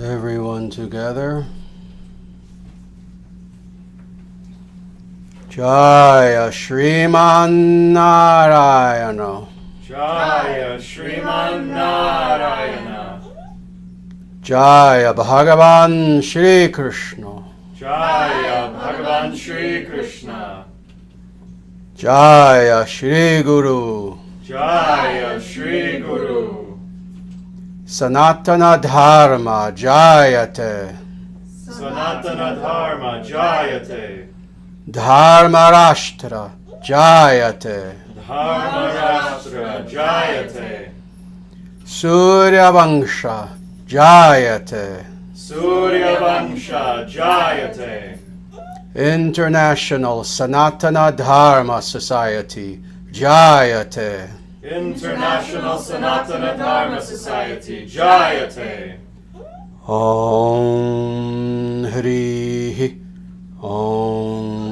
Everyone together. Jaya Shriman Narayana. Jaya Shriman Narayana. Jaya Bhagavan Shri Krishna. Jaya Bhagavan Shri Krishna. Jaya Shri Guru. Jaya Shri Guru. Sanatana Dharma Jayate. Sanatana Dharma Jayate. Dharma Rashtra Jayate. Dharma Rashtra Jayate. Surya Vangsha Jayate. Surya Vangsha Jayate. International Sanatana Dharma Society Jayate. International Sanatana Dharma Society Jayate. Om Hri Om.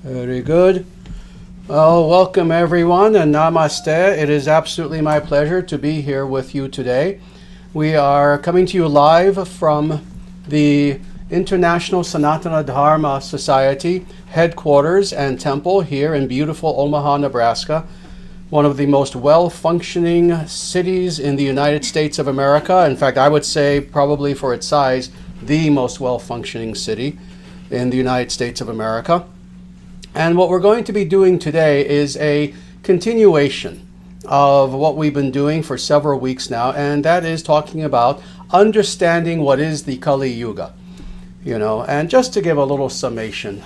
Very good. Well, welcome everyone and namaste. It is absolutely my pleasure to be here with you today. We are coming to you live from the International Sanatana Dharma Society headquarters and temple here in beautiful Omaha, Nebraska, one of the most well-functioning cities in the United States of America. In fact, I would say probably for its size, the most well-functioning city in the United States of America. And what we're going to be doing today is a continuation of what we've been doing for several weeks now, and that is talking about understanding what is the Kali Yuga. And just to give a little summation,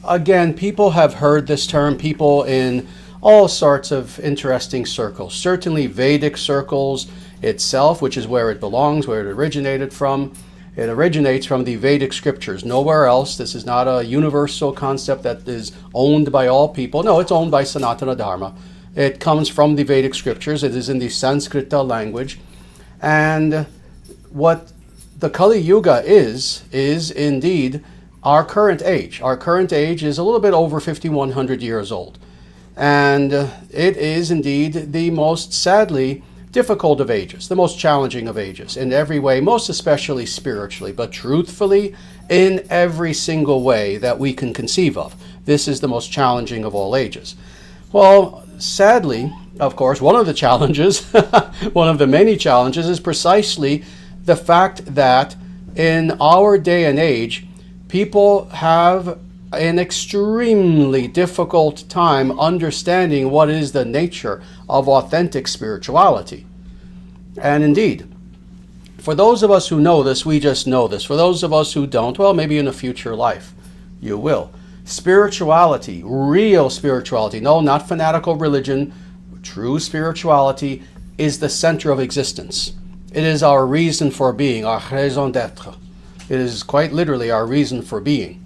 again, people have heard this term, people in all sorts of interesting circles, certainly Vedic circles itself, which is where it belongs, where it originated from. It originates from the Vedic scriptures, nowhere else. This is not a universal concept that is owned by all people. No, it's owned by Sanatana Dharma. It comes from the Vedic scriptures. It is in the Sanskrit language. And what the Kali Yuga is indeed our current age. Our current age is a little bit over 5,100 years old. And it is indeed the most, sadly, difficult of ages, the most challenging of ages in every way, most especially spiritually, but truthfully in every single way that we can conceive of. This is the most challenging of all ages. Well, sadly, of course, one of the challenges, one of the many challenges is precisely the fact that in our day and age, people have an extremely difficult time understanding what is the nature of authentic spirituality. And indeed, for those of us who know this, we just know this. For those of us who don't, well, maybe in a future life, you will. Spirituality, real spirituality, no, not fanatical religion, true spirituality is the center of existence. It is our reason for being, our raison d'être. It is quite literally our reason for being.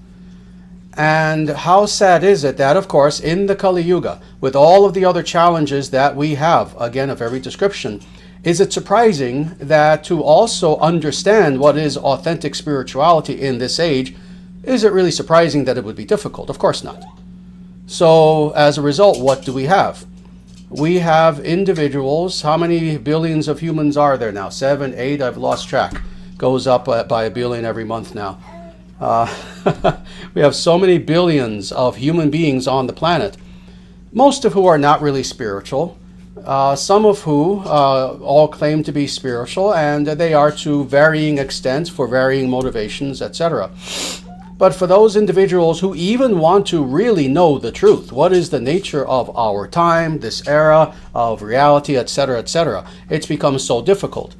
And how sad is it that, of course, in the Kali Yuga, with all of the other challenges that we have, again, of every description, is it surprising that to also understand what is authentic spirituality in this age, is it really surprising that it would be difficult? Of course not. So, as a result, what do we have? We have individuals. How many billions of humans are there now? 7, 8? I've lost track. Goes up by a billion every month now. We have so many billions of human beings on the planet, most of who are not really spiritual, some of who all claim to be spiritual, and they are to varying extents for varying motivations, etc. But for those individuals who even want to really know the truth, what is the nature of our time, this era of reality, etc., etc., it's become so difficult.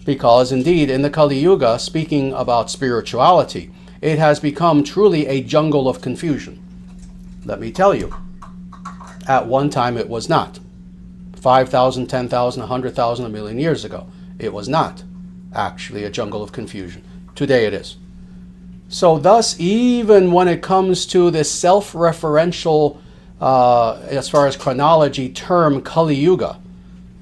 Because indeed, in the Kali Yuga, speaking about spirituality, it has become truly a jungle of confusion. Let me tell you, at one time it was not. 5,000, 10,000, 100,000, a million years ago, it was not actually a jungle of confusion. Today it is. So thus, even when it comes to this self-referential, as far as chronology term, Kali Yuga,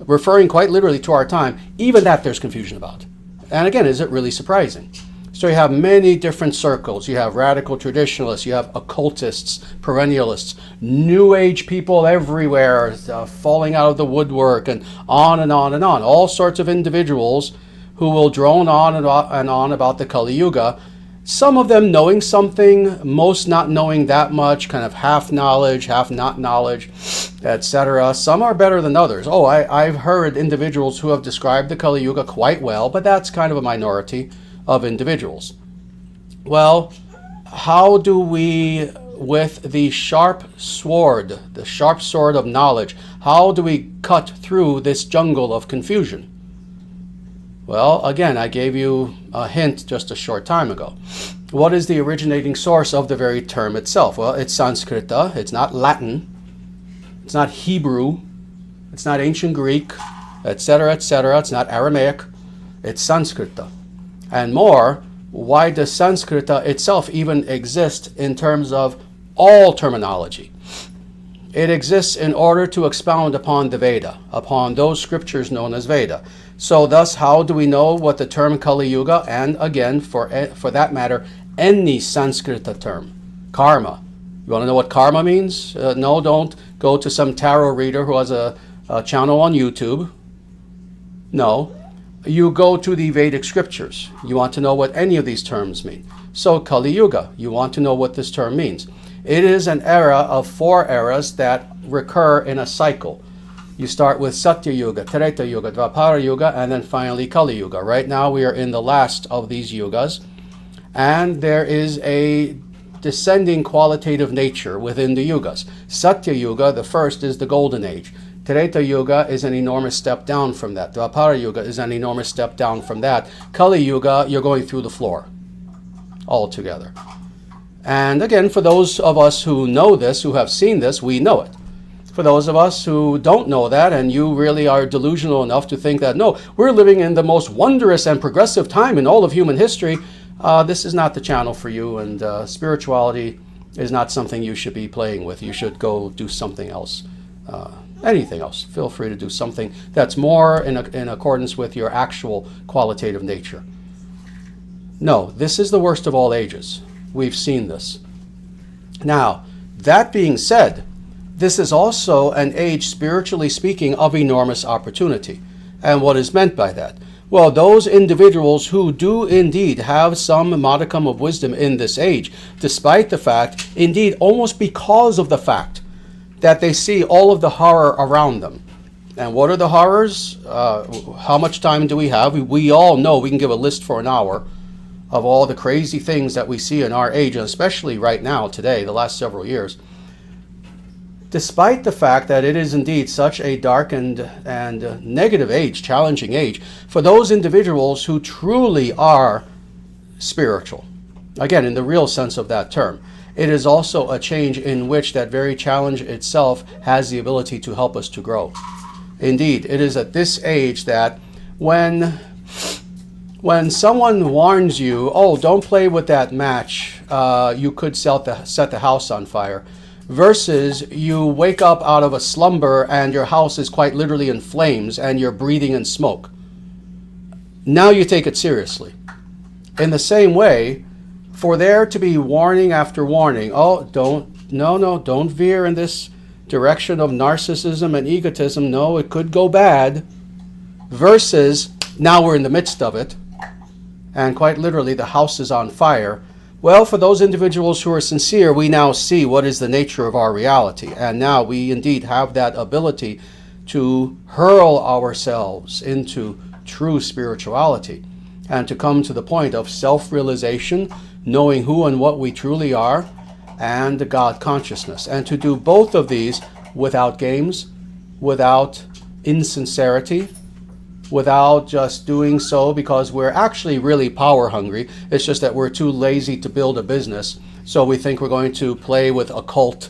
referring quite literally to our time, even that there's confusion about. And again, is it really surprising? So you have many different circles. You have radical traditionalists, you have occultists, perennialists, New Age people everywhere, falling out of the woodwork, and on and on and on. All sorts of individuals who will drone on and on about the Kali Yuga. Some of them knowing something, most not knowing that much, kind of half knowledge, half not knowledge, etc. Some are better than others. Oh, I've heard individuals who have described the Kali Yuga quite well, but that's kind of a minority of individuals. Well, how do we, with the sharp sword of knowledge, how do we cut through this jungle of confusion? Well, again, I gave you a hint just a short time ago. What is the originating source of the very term itself? Well, it's Sanskrita. It's not Latin. It's not Hebrew. It's not ancient Greek, etc., etc. It's not Aramaic. It's Sanskrita. And more, why does Sanskrita itself even exist in terms of all terminology? It exists in order to expound upon the Veda, upon those scriptures known as Veda. So thus, how do we know what the term Kali Yuga, and again, for that matter, any Sanskrita term, karma. You want to know what karma means? No, don't go to some tarot reader who has a channel on YouTube. No, you go to the Vedic scriptures. You want to know what any of these terms mean. So Kali Yuga, you want to know what this term means. It is an era of 4 eras that recur in a cycle. You start with Satya Yuga, Treta Yuga, Dvapara Yuga, and then finally Kali Yuga. Right now we are in the last of these yugas, and there is a descending qualitative nature within the yugas. Satya Yuga, the first, is the golden age. Treta Yuga is an enormous step down from that. Dvapara Yuga is an enormous step down from that. Kali Yuga, you're going through the floor altogether. And again, for those of us who know this, who have seen this, we know it. For those of us who don't know that, and you really are delusional enough to think that, no, we're living in the most wondrous and progressive time in all of human history, this is not the channel for you, and spirituality is not something you should be playing with. You should go do something else. Anything else. Feel free to do something that's more in accordance with your actual qualitative nature. No, this is the worst of all ages. We've seen this. Now, that being said, this is also an age, spiritually speaking, of enormous opportunity. And what is meant by that? Well, those individuals who do indeed have some modicum of wisdom in this age, despite the fact, indeed almost because of the fact, that they see all of the horror around them. And what are the horrors? How much time do we have? We all know we can give a list for an hour of all the crazy things that we see in our age, and especially right now, today, the last several years. Despite the fact that it is indeed such a dark and negative age, challenging age, for those individuals who truly are spiritual, again, in the real sense of that term, it is also a change in which that very challenge itself has the ability to help us to grow. Indeed, it is at this age that when someone warns you, oh, don't play with that match, you could set the house on fire, versus you wake up out of a slumber and your house is quite literally in flames and you're breathing in smoke. Now you take it seriously. In the same way, for there to be warning after warning, oh, don't veer in this direction of narcissism and egotism, no, it could go bad, versus now we're in the midst of it, and quite literally the house is on fire. Well, for those individuals who are sincere, we now see what is the nature of our reality. And now we indeed have that ability to hurl ourselves into true spirituality and to come to the point of self-realization, knowing who and what we truly are, and the God consciousness. And to do both of these without games, without insincerity, without just doing so because we're actually really power hungry. It's just that we're too lazy to build a business. So we think we're going to play with occult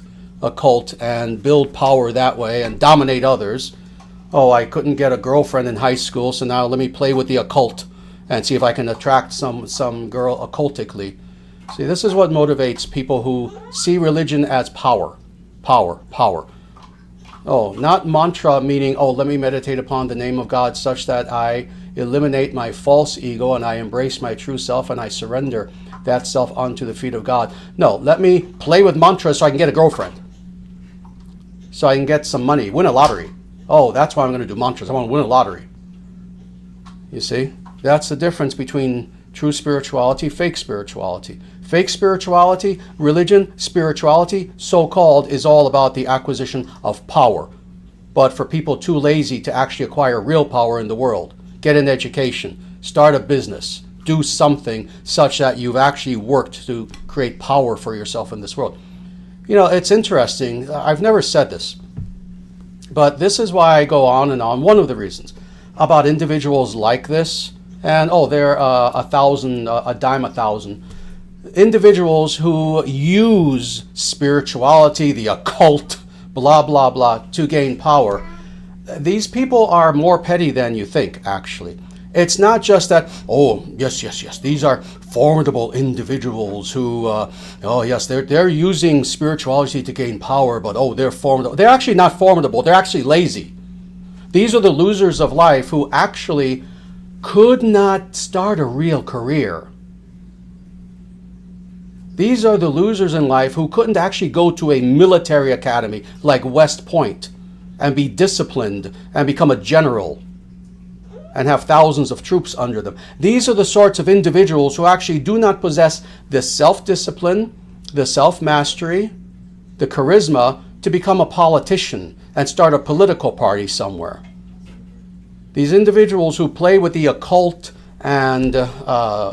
and build power that way and dominate others. Oh, I couldn't get a girlfriend in high school, so now let me play with the occult and see if I can attract some girl occultically. See, this is what motivates people who see religion as power. Oh, not mantra meaning, oh, let me meditate upon the name of God such that I eliminate my false ego and I embrace my true self and I surrender that self onto the feet of God. No, let me play with mantras so I can get a girlfriend. So I can get some money, win a lottery. Oh, that's why I'm going to do mantras. I want to win a lottery. You see? That's the difference between true spirituality, fake spirituality. Fake spirituality, religion, spirituality, so-called, is all about the acquisition of power. But for people too lazy to actually acquire real power in the world, get an education, start a business, do something such that you've actually worked to create power for yourself in this world. You know, it's interesting. I've never said this, but this is why I go on and on. One of the reasons about individuals like this, and they're a dime a thousand. Individuals who use spirituality, the occult, blah, blah, blah, to gain power. These people are more petty than you think, actually. It's not just that, oh, yes, these are formidable individuals who, they're using spirituality to gain power, but they're formidable. They're actually not formidable, they're actually lazy. These are the losers of life who actually could not start a real career. These are the losers in life who couldn't actually go to a military academy like West Point and be disciplined and become a general and have thousands of troops under them. These are the sorts of individuals who actually do not possess the self-discipline, the self-mastery, the charisma to become a politician and start a political party somewhere. These individuals who play with the occult and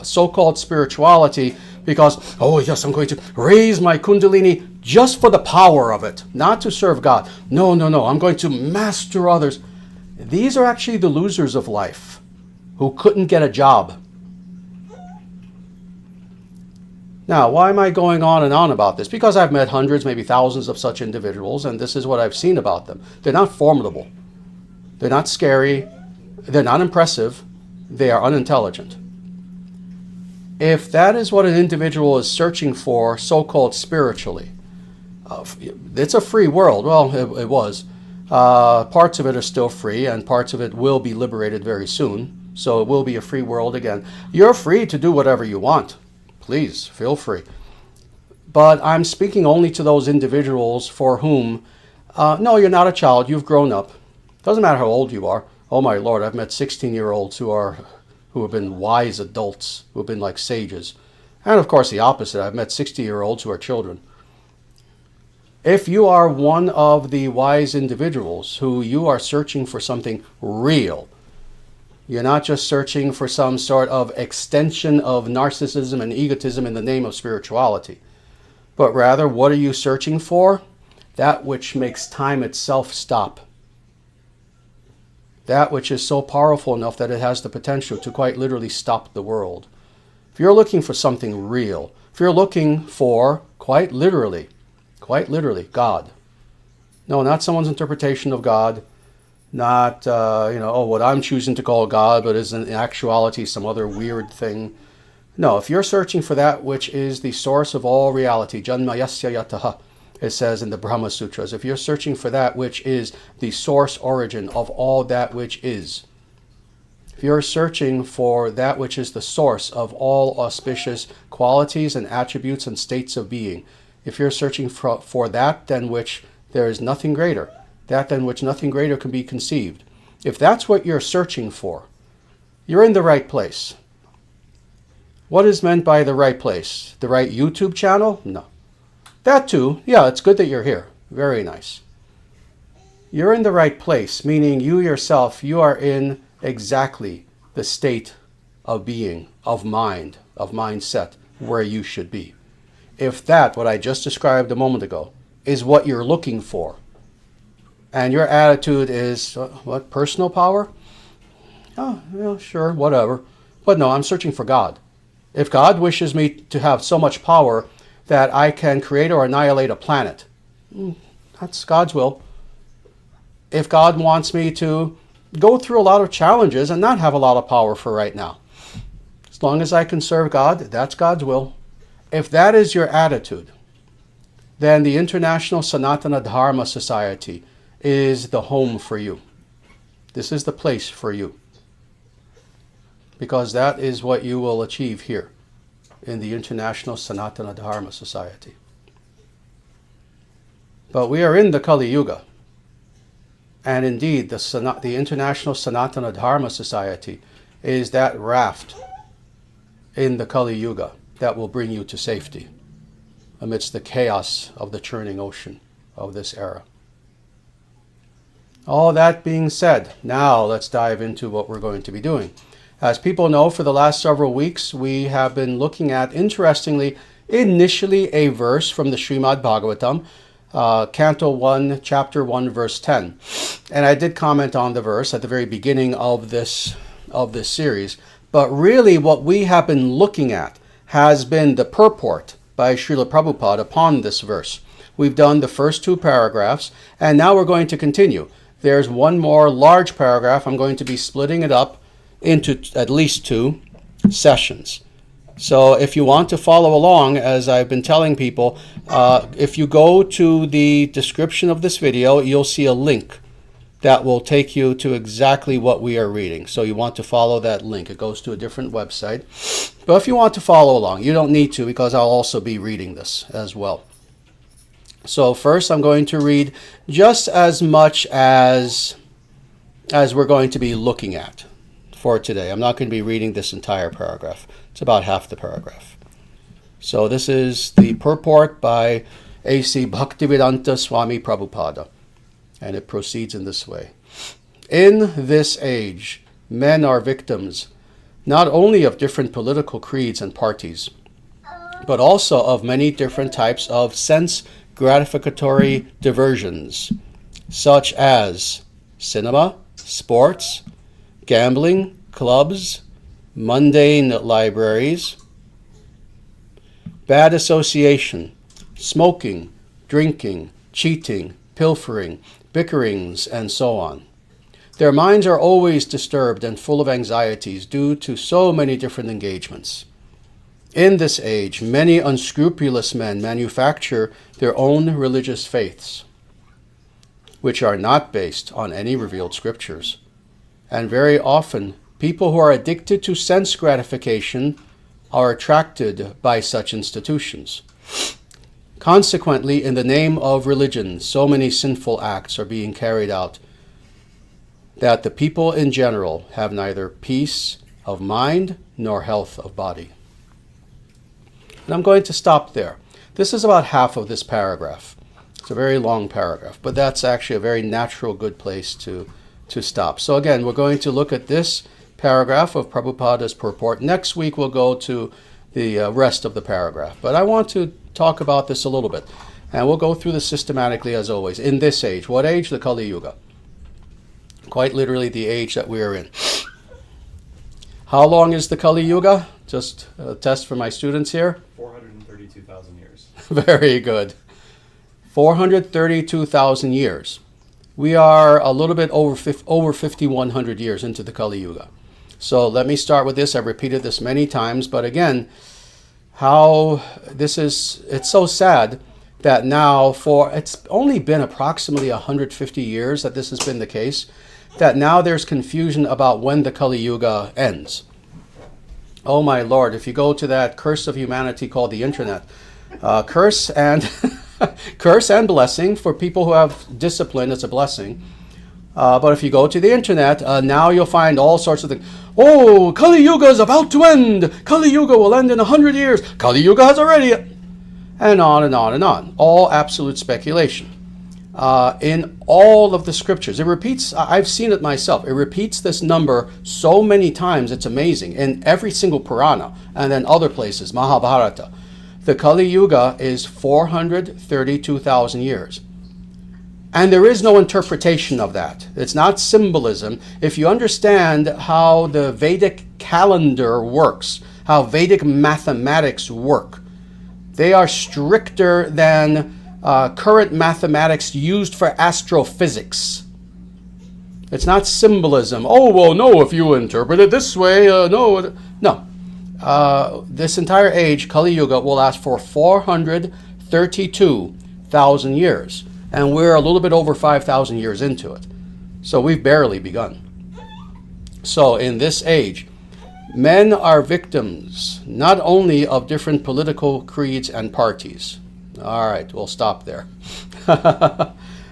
so-called spirituality because, oh yes, I'm going to raise my kundalini just for the power of it, not to serve God. No, I'm going to master others. These are actually the losers of life who couldn't get a job. Now, why am I going on and on about this? Because I've met hundreds, maybe thousands of such individuals, and this is what I've seen about them. They're not formidable. They're not scary. They're not impressive. They are unintelligent. If that is what an individual is searching for, so-called spiritually, it's a free world. Well, it was. Parts of it are still free, and parts of it will be liberated very soon. So it will be a free world again. You're free to do whatever you want. Please, feel free. But I'm speaking only to those individuals for whom, no, you're not a child. You've grown up. Doesn't matter how old you are. Oh my Lord, I've met 16-year-olds who have been wise adults, who have been like sages. And of course the opposite. I've met 60-year-olds who are children. If you are one of the wise individuals who you are searching for something real, you're not just searching for some sort of extension of narcissism and egotism in the name of spirituality, but rather, what are you searching for? That which makes time itself stop. That which is so powerful enough that it has the potential to quite literally stop the world. If you're looking for something real, if you're looking for, quite literally, God. No, not someone's interpretation of God, not, what I'm choosing to call God, but is in actuality some other weird thing. No, if you're searching for that which is the source of all reality, Janma Yasya Yataha, it says in the Brahma Sutras, if you're searching for that which is the source origin of all that which is, if you're searching for that which is the source of all auspicious qualities and attributes and states of being, if you're searching for that than which there is nothing greater, that than which nothing greater can be conceived, if that's what you're searching for, you're in the right place. What is meant by the right place? The right YouTube channel? No. That too, yeah, it's good that you're here. Very nice. You're in the right place, meaning you yourself, you are in exactly the state of being, of mindset, where you should be. If that, what I just described a moment ago, is what you're looking for, and your attitude is, what, personal power? Oh, yeah, sure, whatever. But no, I'm searching for God. If God wishes me to have so much power that I can create or annihilate a planet, that's God's will. If God wants me to go through a lot of challenges and not have a lot of power for right now, as long as I can serve God, that's God's will. If that is your attitude, then the International Sanatana Dharma Society is the home for you. This is the place for you. Because that is what you will achieve here in the International Sanatana Dharma Society. But we are in the Kali Yuga. And indeed, the International Sanatana Dharma Society is that raft in the Kali Yuga that will bring you to safety amidst the chaos of the churning ocean of this era. All that being said, now let's dive into what we're going to be doing. As people know, for the last several weeks, we have been looking at, interestingly, initially a verse from the Srimad Bhagavatam, Canto 1, Chapter 1, Verse 10. And I did comment on the verse at the very beginning of this series. But really what we have been looking at has been the purport by Srila Prabhupada upon this verse. We've done the first two paragraphs, and now we're going to continue. There's one more large paragraph. I'm going to be splitting it up into at least 2 sessions. So if you want to follow along, as I've been telling people, if you go to the description of this video, you'll see a link that will take you to exactly what we are reading. So you want to follow that link. It goes to a different website. But if you want to follow along, you don't need to, because I'll also be reading this as well. So first I'm going to read just as much as we're going to be looking at for today. I'm not going to be reading this entire paragraph. It's about half the paragraph. So this is the purport by A.C. Bhaktivedanta Swami Prabhupada. And it proceeds in this way. In this age, men are victims not only of different political creeds and parties, but also of many different types of sense gratificatory diversions, such as cinema, sports, gambling, clubs, mundane libraries, bad association, smoking, drinking, cheating, pilfering, bickerings, and so on. Their minds are always disturbed and full of anxieties due to so many different engagements. In this age, many unscrupulous men manufacture their own religious faiths, which are not based on any revealed scriptures. And very often, people who are addicted to sense gratification are attracted by such institutions. Consequently, in the name of religion, so many sinful acts are being carried out that the people in general have neither peace of mind nor health of body. And I'm going to stop there. This is about half of this paragraph. It's a very long paragraph, but that's actually a very natural, good place to stop. So again, we're going to look at this paragraph of Prabhupada's purport. Next week, we'll go to the rest of the paragraph. But I want to talk about this a little bit. And we'll go through this systematically as always. In this age. What age? The Kali Yuga. Quite literally the age that we are in. How long is the Kali Yuga? Just a test for my students here. 432,000 years. Very good. 432,000 years. We are a little bit over 5,100 years into the Kali Yuga. So let me start with this. I've repeated this many times, but again, it's so sad that now it's only been approximately 150 years that this has been the case, that now there's confusion about when the Kali Yuga ends. Oh my Lord, if you go to that curse of humanity called the internet, curse and blessing for people who have discipline, it's a blessing. But if you go to the internet, now you'll find all sorts of things. Oh, Kali Yuga is about to end. Kali Yuga will end in 100 years. Kali Yuga has already... And on and on and on. All absolute speculation. In all of the scriptures, it repeats, I've seen it myself, it repeats this number so many times, it's amazing. In every single Purana, and then other places, Mahabharata. The Kali Yuga is 432,000 years. And there is no interpretation of that. It's not symbolism. If you understand how the Vedic calendar works, how Vedic mathematics work, they are stricter than current mathematics used for astrophysics. It's not symbolism. Oh, well, no, if you interpret it this way, no. No. This entire age, Kali Yuga, will last for 432,000 years. And we're a little bit over 5,000 years into it. So we've barely begun. So in this age, men are victims not only of different political creeds and parties. All right, we'll stop there.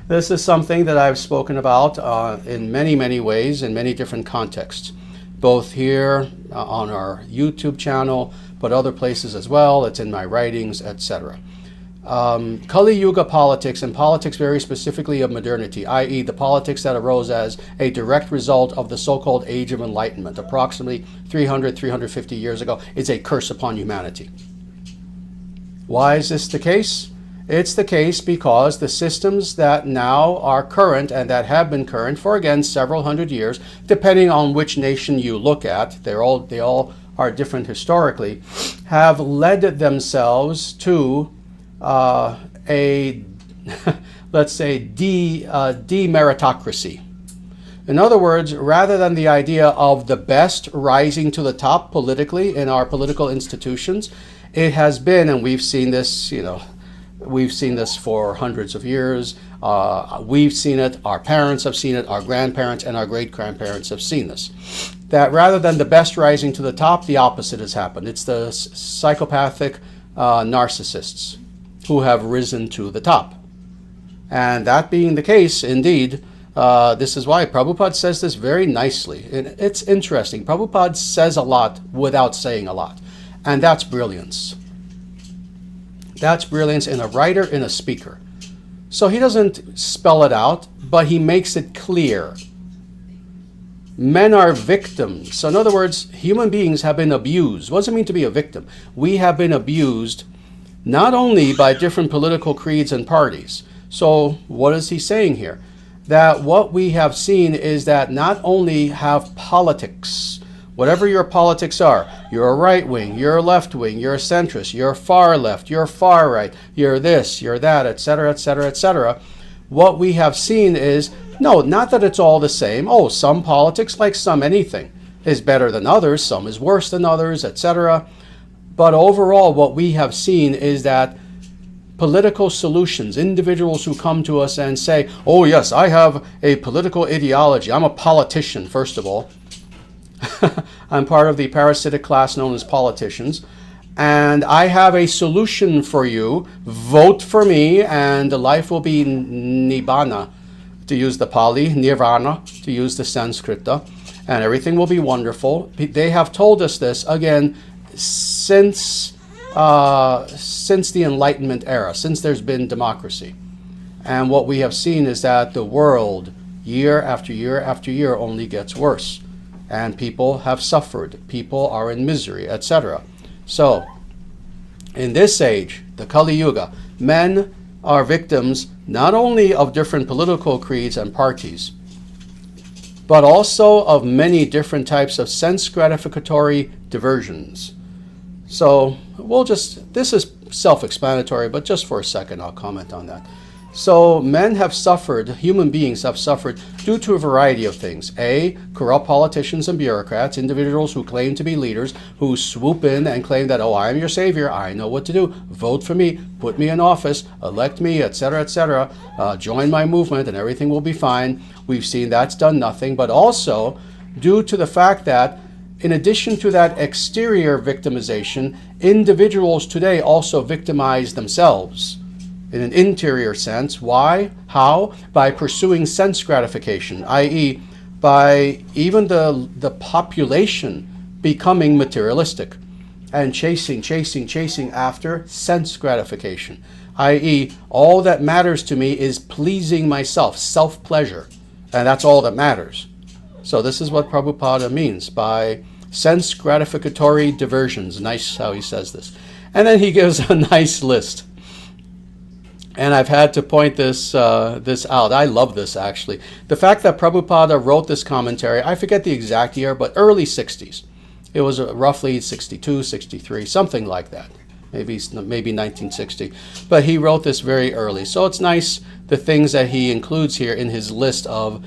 This is something that I've spoken about in many, many ways, in many different contexts, both here on our YouTube channel, but other places as well. It's in my writings, etc. Kali Yuga politics, and politics very specifically of modernity, i.e. the politics that arose as a direct result of the so-called Age of Enlightenment, approximately 350 years ago, is a curse upon humanity. Why is this the case? It's the case because the systems that now are current and that have been current for, again, several hundred years, depending on which nation you look at, they all are different historically, have led themselves to let's say, demeritocracy. In other words, rather than the idea of the best rising to the top politically in our political institutions, it has been, and we've seen this, we've seen this for hundreds of years. We've seen it, our parents have seen it, our grandparents and our great-grandparents have seen this. That rather than the best rising to the top, the opposite has happened. It's the psychopathic narcissists who have risen to the top. And that being the case, indeed, this is why Prabhupada says this very nicely. It's interesting. Prabhupada says a lot without saying a lot. And that's brilliance. That's brilliance in a writer, in a speaker. So he doesn't spell it out, but he makes it clear. Men are victims. So in other words, human beings have been abused. What does it mean to be a victim? We have been abused not only by different political creeds and parties. So what is he saying here? That what we have seen is that not only have politics, whatever your politics are, you're a right wing, you're a left wing, you're a centrist, you're far left, you're far right, you're this, you're that, etc., etc., etc. What we have seen is, no, not that it's all the same. Oh, some politics, like some anything, is better than others, some is worse than others, etc. But overall, what we have seen is that political solutions, individuals who come to us and say, oh yes, I have a political ideology, I'm a politician, first of all. I'm part of the parasitic class known as politicians, and I have a solution for you. Vote for me and life will be nibbana, to use the Pali, nirvana, to use the Sanskrit, and everything will be wonderful. They have told us this, again, since the Enlightenment era, since there's been democracy. And what we have seen is that the world, year after year after year, only gets worse. And people have suffered. People are in misery, etc. So, in this age, the Kali Yuga, men are victims not only of different political creeds and parties, but also of many different types of sense gratificatory diversions. So this is self-explanatory, but just for a second I'll comment on that. So men have suffered, human beings have suffered due to a variety of things. A, corrupt politicians and bureaucrats, individuals who claim to be leaders, who swoop in and claim that, oh, I am your savior, I know what to do, vote for me, put me in office, elect me, etc., etc., join my movement and everything will be fine. We've seen that's done nothing, but also due to the fact that in addition to that exterior victimization, individuals today also victimize themselves in an interior sense. Why? How? By pursuing sense gratification, i.e. by even the population becoming materialistic and chasing after sense gratification, i.e. all that matters to me is pleasing myself, self-pleasure, and that's all that matters. So this is what Prabhupada means by sense gratificatory diversions. Nice how he says this. And then he gives a nice list. And I've had to point this out. I love this, actually. The fact that Prabhupada wrote this commentary, I forget the exact year, but early 60s. It was roughly 62, 63, something like that. Maybe 1960. But he wrote this very early. So it's nice, the things that he includes here in his list of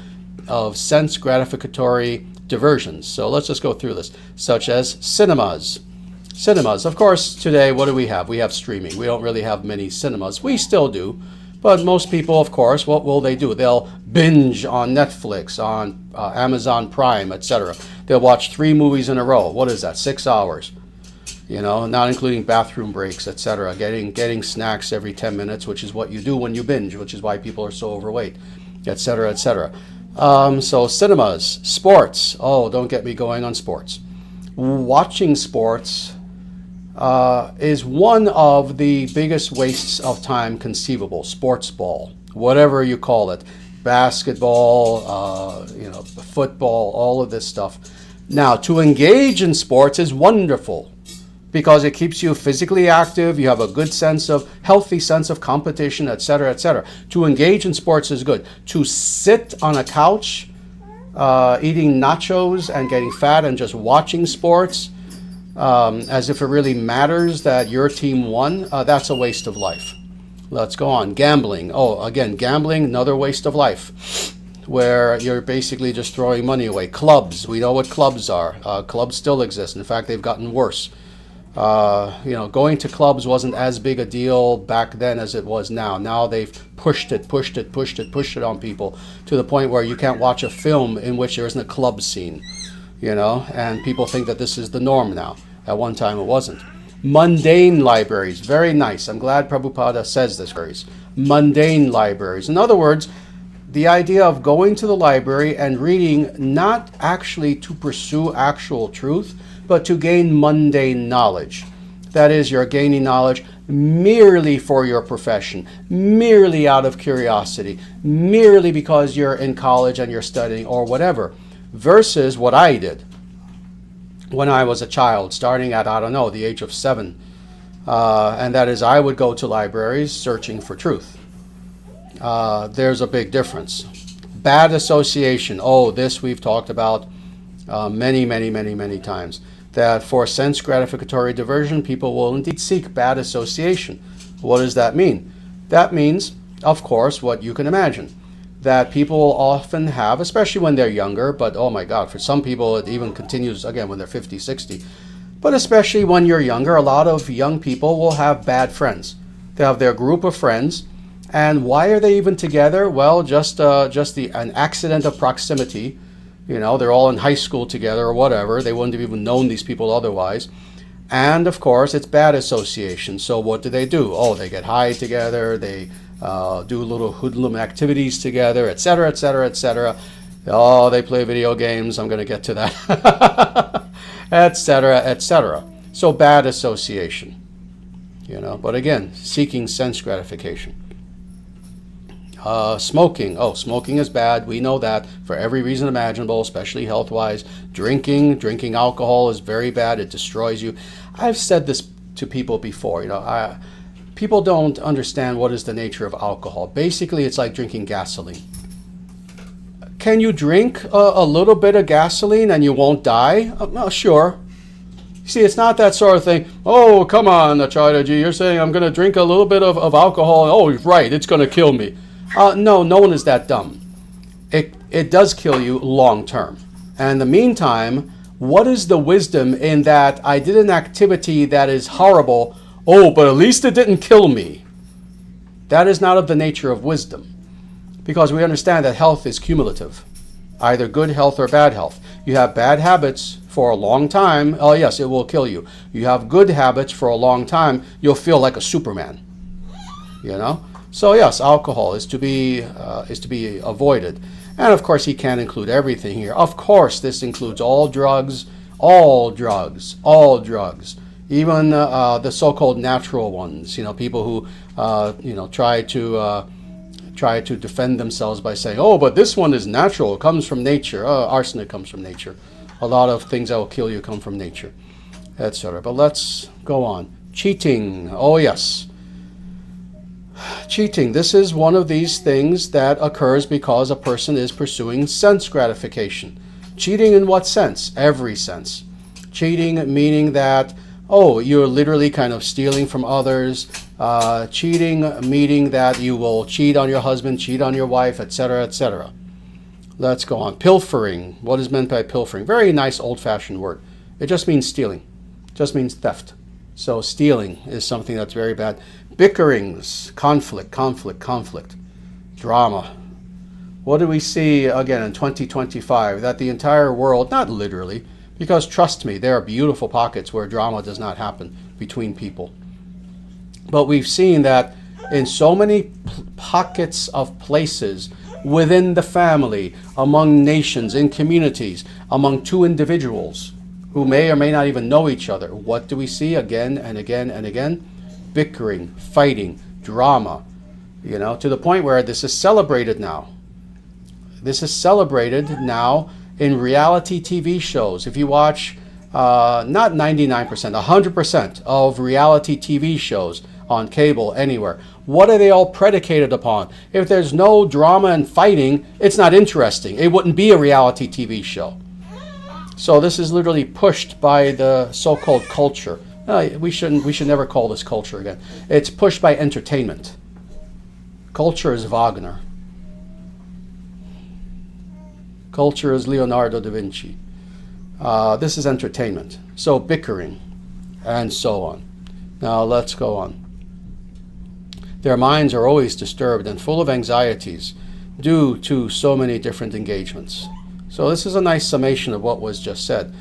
sense gratificatory diversions. So let's just go through this, such as cinemas. Cinemas, of course, today, what do we have? We have streaming. We don't really have many cinemas. We still do, But most people, of course, what will they do? They'll binge on Netflix, on Amazon Prime, etc. They'll watch 3 movies in a row. What is that? 6 hours. You know, not including bathroom breaks, etc. Getting snacks every 10 minutes, which is what you do when you binge, which is why people are so overweight, etc., etc. So cinemas, sports. Oh, don't get me going on sports. Watching sports is one of the biggest wastes of time conceivable. Sports ball, whatever you call it, basketball, football, all of this stuff. Now, to engage in sports is wonderful because it keeps you physically active. You have a good healthy sense of competition, etc., etc. To engage in sports is good. To sit on a couch, eating nachos and getting fat and just watching sports, as if it really matters that your team won, that's a waste of life. Let's go on. Gambling. Oh, again, gambling, another waste of life, where you're basically just throwing money away. Clubs. We know what clubs are. Clubs still exist. In fact, they've gotten worse. Going to clubs wasn't as big a deal back then as it was now. Now they've pushed it on people to the point where you can't watch a film in which there isn't a club scene, and people think that this is the norm now. At one time it wasn't. Mundane libraries, very nice. I'm glad Prabhupada says this. Mundane libraries. In other words, the idea of going to the library and reading not actually to pursue actual truth, but to gain mundane knowledge. That is, you're gaining knowledge merely for your profession, merely out of curiosity, merely because you're in college and you're studying or whatever, versus what I did when I was a child, starting at, the age of 7. And that is, I would go to libraries searching for truth. There's a big difference. Bad association. Oh, this we've talked about many times. That for sense gratificatory diversion, people will indeed seek bad association. What does that mean? That means, of course, what you can imagine. That people often have, especially when they're younger, but oh my God, for some people it even continues again when they're 50, 60. But especially when you're younger, a lot of young people will have bad friends. They have their group of friends, and why are they even together? Well, just an accident of proximity. They're all in high school together or whatever. They wouldn't have even known these people otherwise. And of course, it's bad association. So what do? Oh, they get high together. They do little hoodlum activities together, etc., etc., etc. Oh, they play video games. I'm going to get to that, etc., etc. So bad association, But again, seeking sense gratification. Smoking. Oh, smoking is bad. We know that for every reason imaginable, especially health-wise. Drinking alcohol is very bad. It destroys you. I've said this to people before. People don't understand what is the nature of alcohol. Basically, it's like drinking gasoline. Can you drink a little bit of gasoline and you won't die? Sure. See, it's not that sort of thing. Oh, come on, Acharyaji, you're saying I'm going to drink a little bit of alcohol. Oh, right, it's going to kill me. No one is that dumb. It does kill you long term. And in the meantime, what is the wisdom in that I did an activity that is horrible? Oh, but at least it didn't kill me. That is not of the nature of wisdom. Because we understand that health is cumulative. Either good health or bad health. You have bad habits for a long time. Oh yes, it will kill you. You have good habits for a long time. You'll feel like a Superman. So yes, alcohol is to be avoided. And of course, he can't include everything here. Of course, this includes all drugs, even the so-called natural ones. People who try to defend themselves by saying, "Oh, but this one is natural; it comes from nature." Arsenic comes from nature. A lot of things that will kill you come from nature, etc. But let's go on. Cheating. Oh yes. Cheating. This is one of these things that occurs because a person is pursuing sense gratification. Cheating in what sense? Every sense. Cheating meaning that, you're literally kind of stealing from others. Cheating meaning that you will cheat on your husband, cheat on your wife, etc., etc. Let's go on. Pilfering. What is meant by pilfering? Very nice old-fashioned word. It just means stealing. It just means theft. So stealing is something that's very bad. Bickerings, conflict, conflict, conflict, drama. What do we see again in 2025? That the entire world, not literally, because trust me, there are beautiful pockets where drama does not happen between people. But we've seen that in so many pockets of places within the family, among nations, in communities, among two individuals who may or may not even know each other. What do we see again and again and again? Bickering, fighting, drama, to the point where this is celebrated now. This is celebrated now in reality TV shows. If you watch, not 99%, 100% of reality TV shows on cable anywhere, what are they all predicated upon? If there's no drama and fighting, it's not interesting. It wouldn't be a reality TV show. So this is literally pushed by the so-called culture. We should never call this culture again. It's pushed by entertainment. Culture is Wagner. Culture is Leonardo da Vinci. This is entertainment. So bickering and so on. Now let's go on. Their minds are always disturbed and full of anxieties due to so many different engagements. So this is a nice summation of what was just said.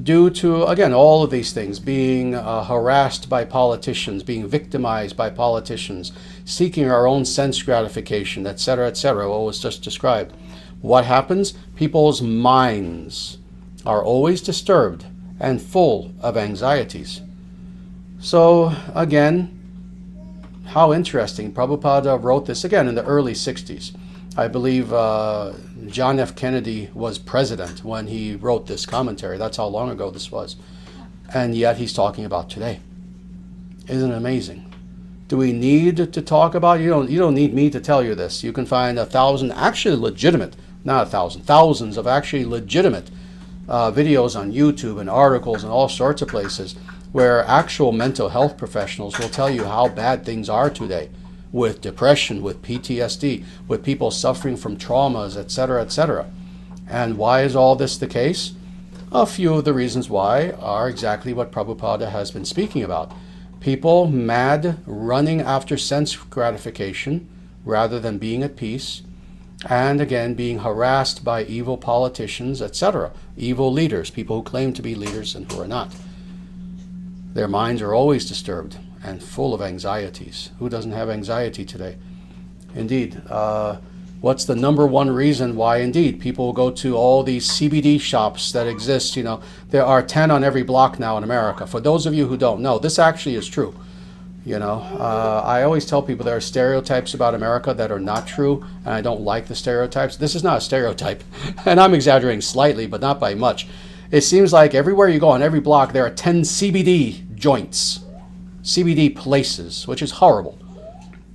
Due to, again, all of these things, being harassed by politicians, being victimized by politicians, seeking our own sense gratification, etc., what was just described. What happens? People's minds are always disturbed and full of anxieties. So, again, how interesting. Prabhupada wrote this again in the early 60s. I believe John F. Kennedy was president when he wrote this commentary. That's how long ago this was. And yet he's talking about today. Isn't it amazing? Do we need to talk about it? You don't need me to tell you this. You can find 1,000 actually legitimate, not 1,000, thousands of actually legitimate videos on YouTube and articles and all sorts of places where actual mental health professionals will tell you how bad things are today, with depression, with PTSD, with people suffering from traumas, etc. And why is all this the case? A few of the reasons why are exactly what Prabhupada has been speaking about. People mad, running after sense gratification rather than being at peace, and again being harassed by evil politicians, etc. Evil leaders, people who claim to be leaders and who are not. Their minds are always disturbed and full of anxieties. Who doesn't have anxiety today? Indeed. What's the number one reason why, indeed, people go to all these CBD shops that exist? There are 10 on every block now in America. For those of you who don't know, this actually is true. I always tell people there are stereotypes about America that are not true, and I don't like the stereotypes. This is not a stereotype, and I'm exaggerating slightly, but not by much. It seems like everywhere you go on every block, there are 10 CBD joints, CBD places, which is horrible.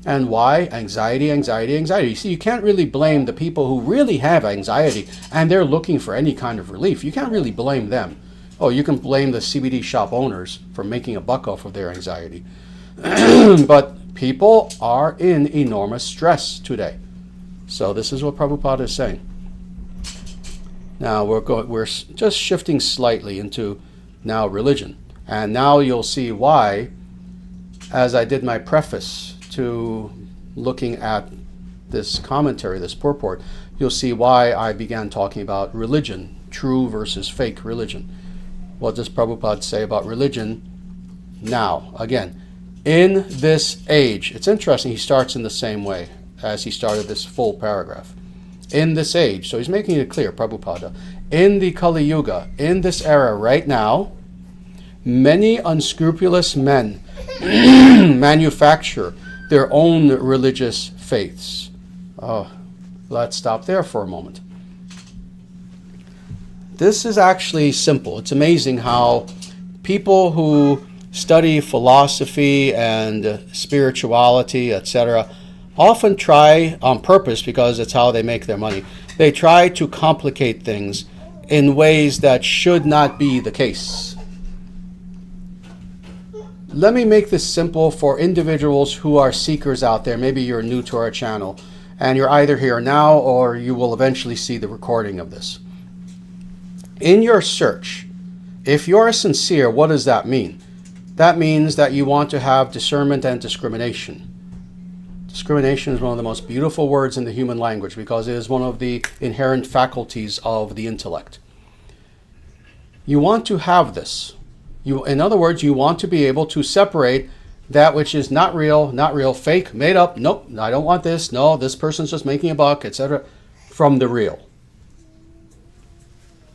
And why? Anxiety, anxiety, anxiety. You see, you can't really blame the people who really have anxiety and they're looking for any kind of relief. You can't really blame them. Oh, you can blame the CBD shop owners for making a buck off of their anxiety. But people are in enormous stress today. So this is what Prabhupada is saying. Now we're just shifting slightly into now religion. And now you'll see why, as I did my preface to looking at this commentary, this purport, you'll see why I began talking about religion, true versus fake religion. What does Prabhupada say about religion now? Again, in this age, it's interesting, he starts in the same way as he started this full paragraph. In this age, so he's making it clear, Prabhupada, in the Kali Yuga, in this era right now, many unscrupulous men manufacture their own religious faiths. Let's stop there for a moment. This is actually simple. It's amazing how people who study philosophy and spirituality, etc., often try on purpose, because it's how they make their money, they try to complicate things in ways that should not be the case. Let me make this simple for individuals who are seekers out there. Maybe you're new to our channel and you're either here now or you will eventually see the recording of this. In your search, if you're sincere, what does that mean? that means that you want to have discernment and discrimination. Discrimination is one of the most beautiful words in the human language because it is one of the inherent faculties of the intellect. You want to have this. In other words, you want to be able to separate that which is not real, fake, made up, nope, I don't want this, no, this person's just making a buck, etc., from the real.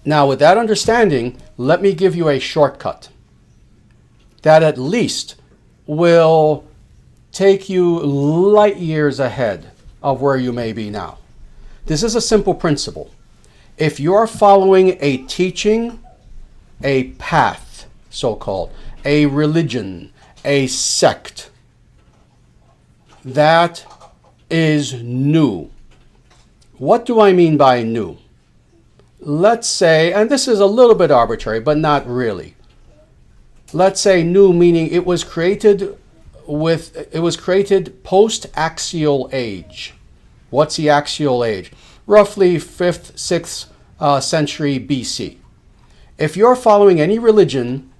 Now, with that understanding, let me give you a shortcut that at least will take you light years ahead of where you may be now. This is a simple principle. If you're following a teaching, a path, so-called, a religion, a sect, that is new. What do I mean by new? Let's say, and this is a little bit arbitrary, but not really. Let's say new meaning it was created post-axial age. What's the axial age? Roughly 5th, 6th century BC. If you're following any religion,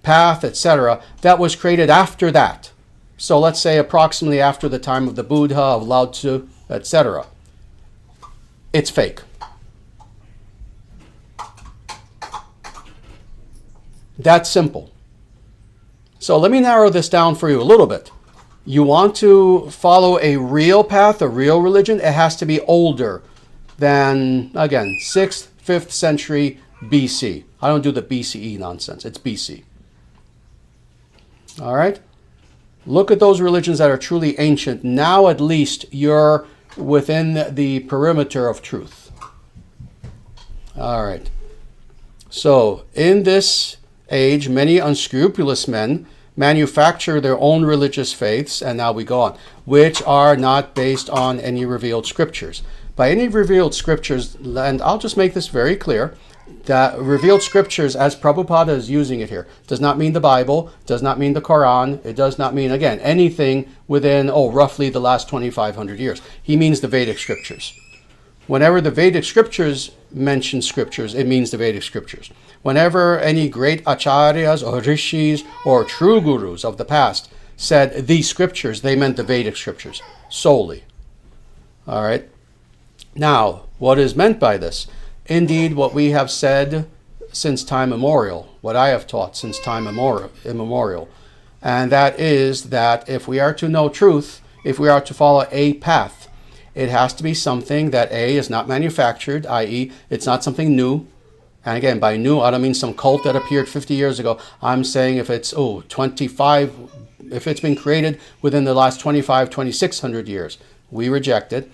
path, etc., that was created after that, so let's say approximately after the time of the Buddha, of Lao Tzu, etc., it's fake. That's simple. So let me narrow this down for you a little bit. You want to follow a real path, a real religion, it has to be older than, again, 6th, 5th century BC. I don't do the BCE nonsense. It's BC. All right? Look at those religions that are truly ancient. Now at least you're within the perimeter of truth. All right. So in this age, many unscrupulous men manufacture their own religious faiths, and now we go on, which are not based on any revealed scriptures. By any revealed scriptures, and I'll just make this very clear, that revealed scriptures, as Prabhupada is using it here, does not mean the Bible, does not mean the Quran, it does not mean, again, anything within, roughly the last 2,500 years. He means the Vedic scriptures. Whenever the Vedic scriptures mention scriptures, it means the Vedic scriptures. Whenever any great acharyas or rishis or true gurus of the past said these scriptures, they meant the Vedic scriptures solely. All right. Now, what is meant by this? Indeed, what we have said since time immemorial, what I have taught since time immemorial, and that is that if we are to know truth, if we are to follow a path, it has to be something that A, is not manufactured, i.e., it's not something new. And again, by new, I don't mean some cult that appeared 50 years ago. I'm saying if it's, 25, if it's been created within the last 2,600 years, we reject it.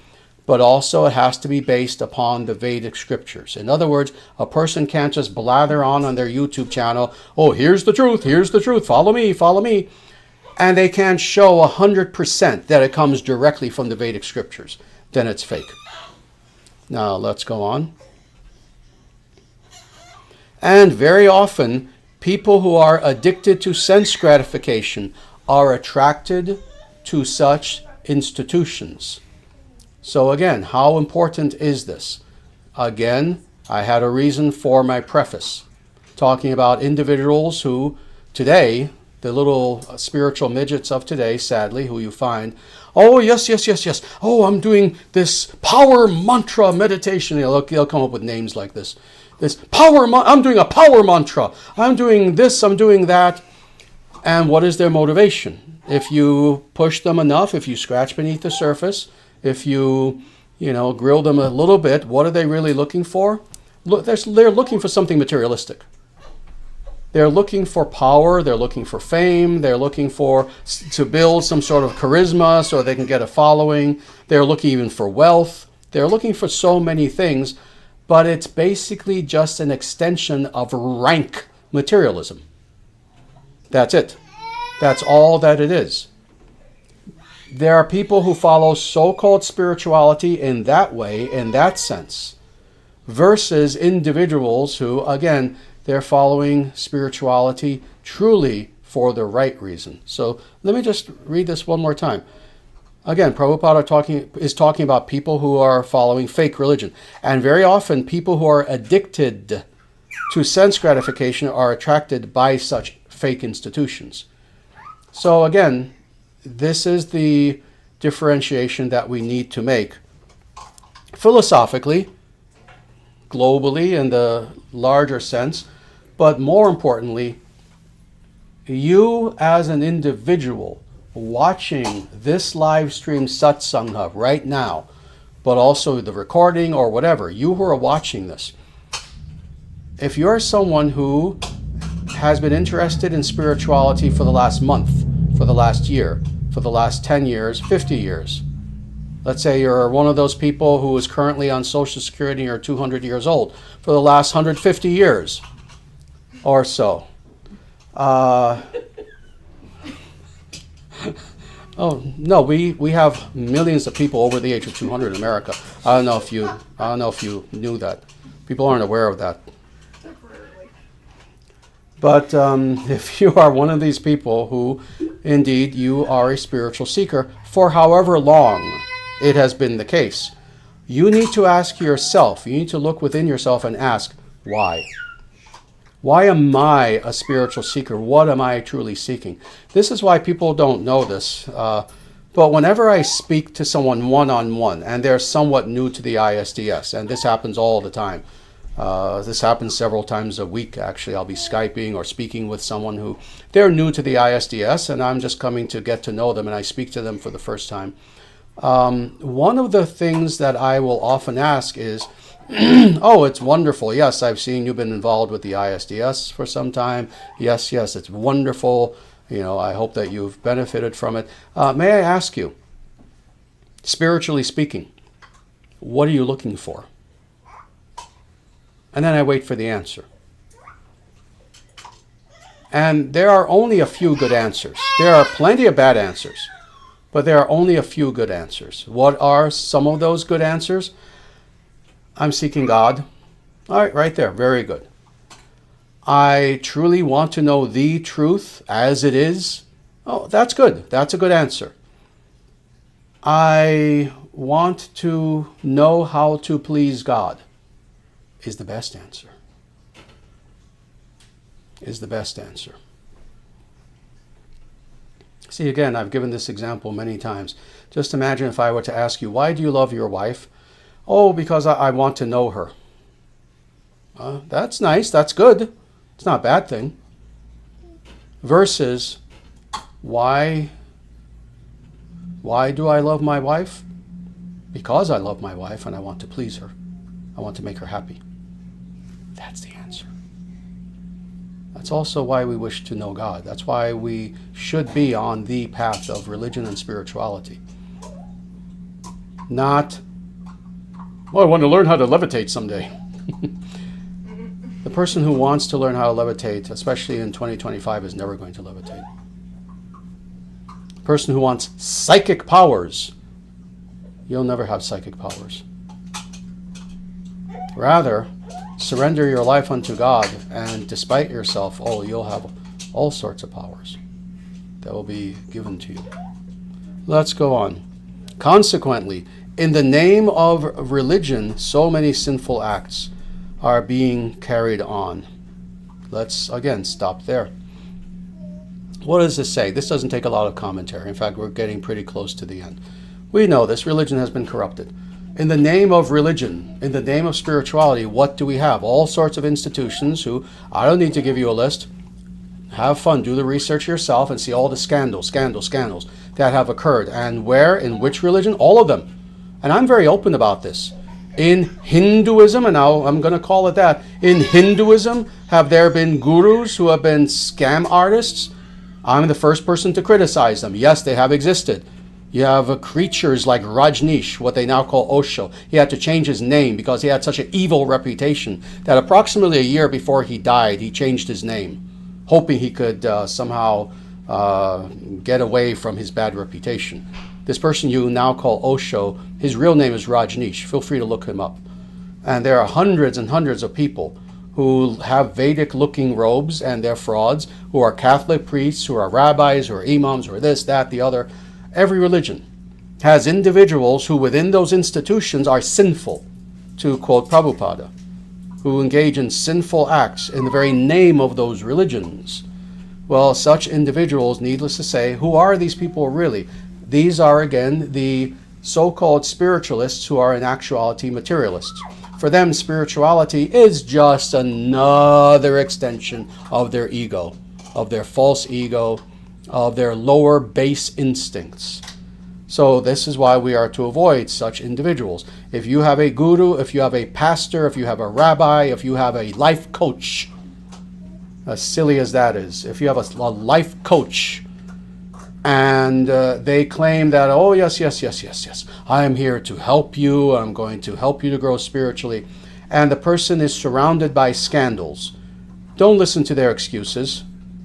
But also it has to be based upon the Vedic scriptures. In other words, a person can't just blather on their YouTube channel, here's the truth, follow me. And they can't show 100% that it comes directly from the Vedic scriptures. Then it's fake. Now let's go on. And very often, people who are addicted to sense gratification are attracted to such institutions. So again, how important is this? Again, I had a reason for my preface, talking about individuals who today, the little spiritual midgets of today, sadly, who you find, yes. I'm doing this power mantra meditation. They'll come up with names like this. I'm doing a power mantra. I'm doing this, I'm doing that. And what is their motivation? If you push them enough, if you scratch beneath the surface, if you grill them a little bit, what are they really looking for? They're looking for something materialistic. They're looking for power, they're looking for fame, they're looking to build some sort of charisma so they can get a following. They're looking even for wealth. They're looking for so many things, but it's basically just an extension of rank materialism. That's it. That's all that it is. There are people who follow so-called spirituality in that way, in that sense, versus individuals who, again, they're following spirituality truly for the right reason. So let me just read this one more time. Again, Prabhupada is talking about people who are following fake religion. And very often, people who are addicted to sense gratification are attracted by such fake institutions. So again, this is the differentiation that we need to make philosophically, globally, in the larger sense, but more importantly, you as an individual watching this live stream satsang hub right now, but also the recording or whatever, you who are watching this, if you're someone who has been interested in spirituality for the last month, for the last year, for the last 10 years, 50 years, let's say you're one of those people who is currently on Social Security or 200 years old, for the last 150 years or so. Oh no, we have millions of people over the age of 200 in America. I don't know if you knew that. People aren't aware of that. But if you are one of these people who, indeed, you are a spiritual seeker for however long it has been the case, you need to ask yourself, you need to look within yourself and ask, why? Why am I a spiritual seeker? What am I truly seeking? This is why people don't know this. But whenever I speak to someone one-on-one, and they're somewhat new to the ISDS, and this happens all the time. This happens several times a week, actually. I'll be Skyping or speaking with someone who, they're new to the ISDS, and I'm just coming to get to know them, and I speak to them for the first time. One of the things that I will often ask is, oh, it's wonderful. Yes, I've seen you've been involved with the ISDS for some time. Yes, it's wonderful. I hope that you've benefited from it. May I ask you, spiritually speaking, what are you looking for? And then I wait for the answer. And there are only a few good answers. There are plenty of bad answers, but there are only a few good answers. What are some of those good answers? I'm seeking God. All right, right there. Very good. I truly want to know the truth as it is. Oh, that's good. That's a good answer. I want to know how to please God. Is the best answer. Is the best answer. See, again, I've given this example many times. Just imagine if I were to ask you, why do you love your wife? Oh, because I want to know her. That's nice. That's good. It's not a bad thing. Versus, why do I love my wife? Because I love my wife and I want to please her. I want to make her happy. That's the answer. That's also why we wish to know God. That's why we should be on the path of religion and spirituality. Not, well, I want to learn how to levitate someday. The person who wants to learn how to levitate, especially in 2025, is never going to levitate. The person who wants psychic powers, you'll never have psychic powers. Rather, surrender your life unto God, and despite yourself, you'll have all sorts of powers that will be given to you. Let's go on. Consequently, in the name of religion, so many sinful acts are being carried on. Let's, again, stop there. What does this say? This doesn't take a lot of commentary. In fact, we're getting pretty close to the end. We know this. Religion has been corrupted. In the name of religion, in the name of spirituality, what do we have? All sorts of institutions who, I don't need to give you a list. Have fun, do the research yourself and see all the scandals that have occurred. And where, in which religion? All of them. And I'm very open about this. In Hinduism, and now I'm going to call it that, in Hinduism, have there been gurus who have been scam artists? I'm the first person to criticize them. Yes, they have existed. You have creatures like Rajneesh, what they now call Osho. He had to change his name because he had such an evil reputation that approximately a year before he died, he changed his name, hoping he could somehow get away from his bad reputation. This person you now call Osho, his real name is Rajneesh. Feel free to look him up. And there are hundreds and hundreds of people who have Vedic-looking robes, and they're frauds, who are Catholic priests, who are rabbis, who are imams, who are this, that, the other. Every religion has individuals who within those institutions are sinful, to quote Prabhupada, who engage in sinful acts in the very name of those religions. Well, such individuals, needless to say, who are these people really? These are, again, the so-called spiritualists who are in actuality materialists. For them, spirituality is just another extension of their ego, of their false ego, of their lower base instincts. So this is why we are to avoid such individuals. If you have a guru, if you have a pastor, if you have a rabbi, if you have a life coach, as silly as that is, if you have a life coach and they claim that, oh, yes, I am here to help you, I'm going to help you to grow spiritually, and the person is surrounded by scandals, don't listen to their excuses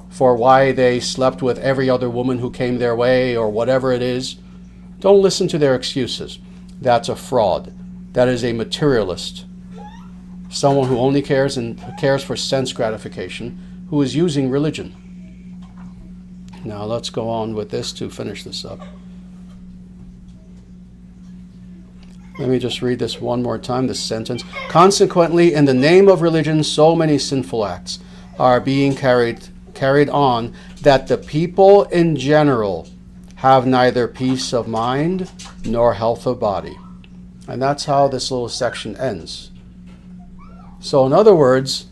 for why they slept with every other woman who came their way or whatever it is. Don't listen to their excuses. That's a fraud. That is a materialist. Someone who only cares for sense gratification, who is using religion. Now let's go on with this to finish this up. Let me just read this one more time, this sentence. Consequently, in the name of religion, so many sinful acts are being carried on that the people in general have neither peace of mind nor health of body. And that's how this little section ends. So in other words,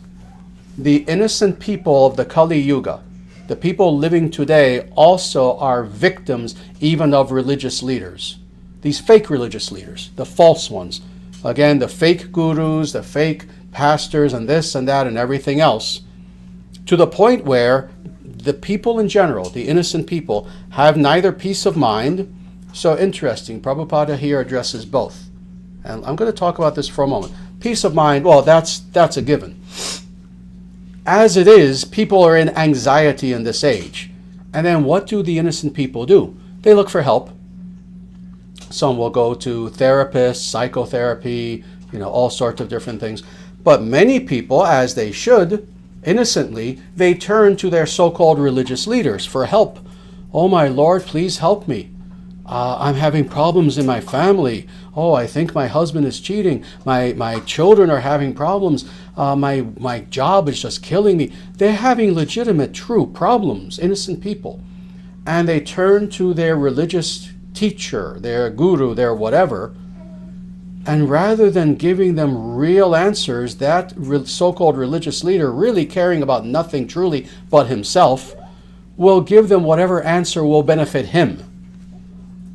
the innocent people of the Kali Yuga, the people living today, also are victims even of religious leaders. These fake religious leaders, the false ones. Again, the fake gurus, the fake pastors, and this and that and everything else. To the point where the people in general, the innocent people, have neither peace of mind. So interesting, Prabhupada here addresses both. And I'm going to talk about this for a moment. Peace of mind, well, that's a given. As it is, people are in anxiety in this age. And then what do the innocent people do? They look for help. Some will go to therapists, psychotherapy, all sorts of different things. But many people, as they should, innocently, they turn to their so-called religious leaders for help. Oh, my Lord, please help me. I'm having problems in my family. Oh, I think my husband is cheating. My children are having problems. My job is just killing me. They're having legitimate, true problems, innocent people. And they turn to their religious teacher, their guru, their whatever, and rather than giving them real answers, that so-called religious leader, really caring about nothing truly but himself, will give them whatever answer will benefit him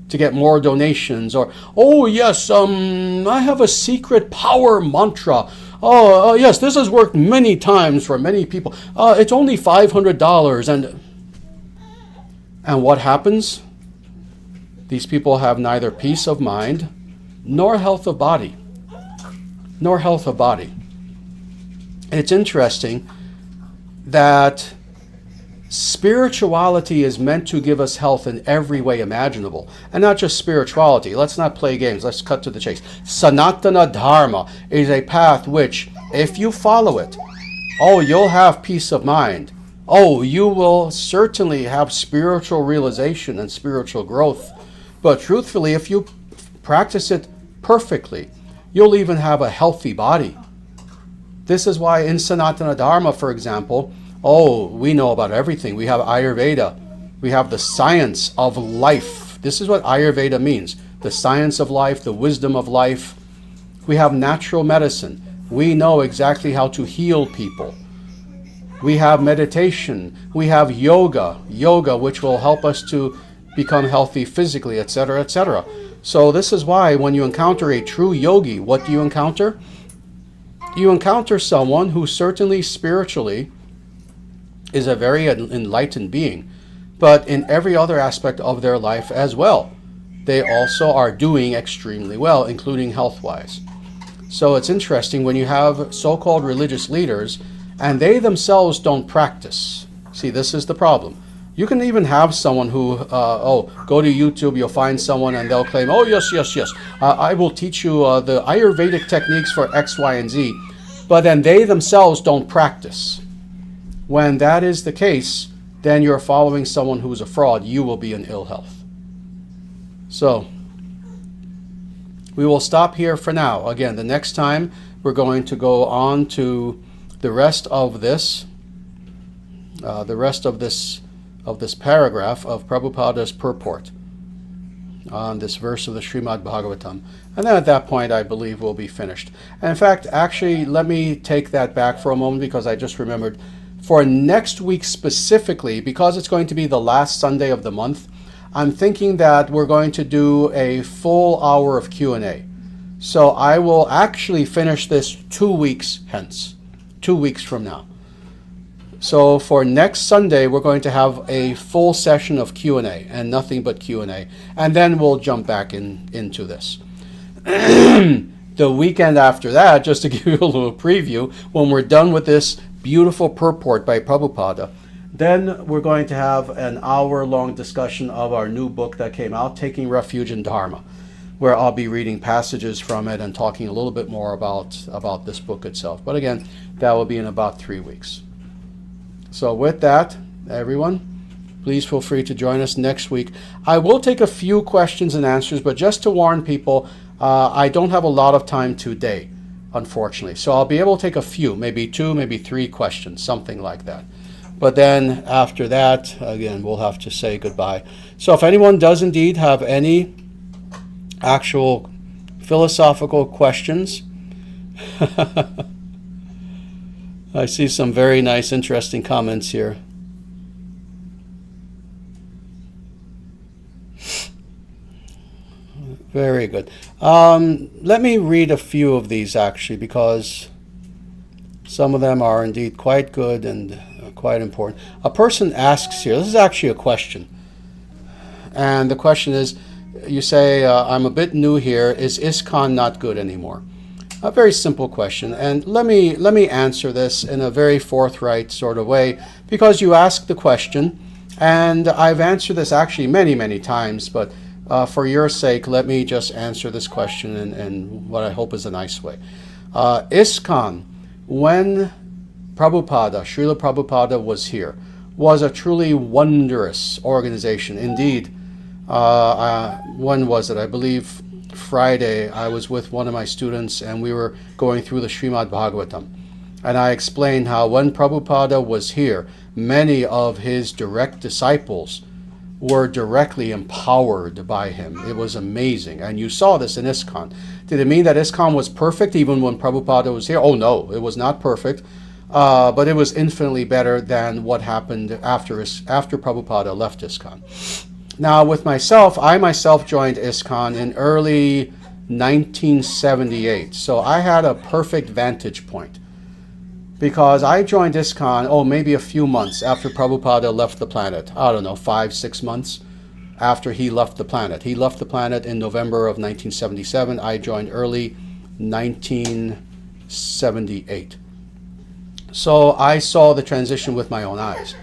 to get more donations. Or, oh yes, I have a secret power mantra. Oh yes, this has worked many times for many people. It's only $500. And what happens? These people have neither peace of mind nor health of body. Nor health of body. It's interesting that spirituality is meant to give us health in every way imaginable. And not just spirituality. Let's not play games. Let's cut to the chase. Sanatana Dharma is a path which, if you follow it, oh, you'll have peace of mind. Oh, you will certainly have spiritual realization and spiritual growth. But truthfully, if you practice it perfectly, you'll even have a healthy body. This is why in Sanatana Dharma, for example, oh, we know about everything. We have Ayurveda. We have the science of life. This is what Ayurveda means. The science of life, the wisdom of life. We have natural medicine. We know exactly how to heal people. We have meditation. We have yoga, which will help us to become healthy physically, etc., etc. So this is why when you encounter a true yogi, what do you encounter? You encounter someone who certainly spiritually is a very enlightened being, but in every other aspect of their life as well, they also are doing extremely well, including health-wise. So it's interesting when you have so-called religious leaders and they themselves don't practice. See, this is the problem. You can even have someone who, go to YouTube, you'll find someone and they'll claim, oh, yes, I will teach you the Ayurvedic techniques for X, Y, and Z. But then they themselves don't practice. When that is the case, then you're following someone who's a fraud. You will be in ill health. So, we will stop here for now. Again, the next time we're going to go on to the rest of this. the rest of this paragraph of Prabhupada's purport on this verse of the Srimad Bhagavatam. And then at that point, I believe we'll be finished. And in fact, actually, let me take that back for a moment, because I just remembered. For next week specifically, because it's going to be the last Sunday of the month, I'm thinking that we're going to do a full hour of Q&A. So I will actually finish this 2 weeks hence, 2 weeks from now. So for next Sunday, we're going to have a full session of Q&A and nothing but Q&A. And then we'll jump back into this. The weekend after that, just to give you a little preview, when we're done with this beautiful purport by Prabhupada, then we're going to have an hour-long discussion of our new book that came out, Taking Refuge in Dharma, where I'll be reading passages from it and talking a little bit more about this book itself. But again, that will be in about 3 weeks. So with that, everyone, please feel free to join us next week. I will take a few questions and answers, but just to warn people, I don't have a lot of time today, unfortunately. So I'll be able to take a few, maybe 2, maybe 3 questions, something like that. But then after that, again, we'll have to say goodbye. So if anyone does indeed have any actual philosophical questions, I see some very nice, interesting comments here. Very good. Let me read a few of these, actually, because some of them are indeed quite good and quite important. A person asks here, this is actually a question. And the question is, you say, I'm a bit new here, is ISKCON not good anymore? A very simple question, and let me answer this in a very forthright sort of way, because you asked the question, and I've answered this actually many times, but for your sake, let me just answer this question in what I hope is a nice way. ISKCON, when Srila Prabhupada was here, was a truly wondrous organization. Indeed, when was it? I believe Friday, I was with one of my students and we were going through the Srimad Bhagavatam. And I explained how when Prabhupada was here, many of his direct disciples were directly empowered by him. It was amazing. And you saw this in ISKCON. Did it mean that ISKCON was perfect even when Prabhupada was here? Oh no, it was not perfect. But it was infinitely better than what happened after Prabhupada left ISKCON. Now, with myself, I myself joined ISKCON in early 1978. So I had a perfect vantage point, because I joined ISKCON, maybe a few months after Prabhupada left the planet. I don't know, 5-6 months after he left the planet. He left the planet in November of 1977. I joined early 1978. So I saw the transition with my own eyes.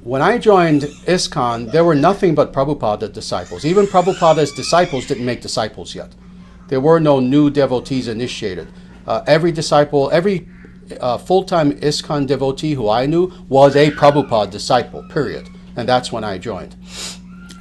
When I joined ISKCON, there were nothing but Prabhupada disciples. Even Prabhupada's disciples didn't make disciples yet. There were no new devotees initiated. Every disciple, every full-time ISKCON devotee who I knew was a Prabhupada disciple, period. And that's when I joined.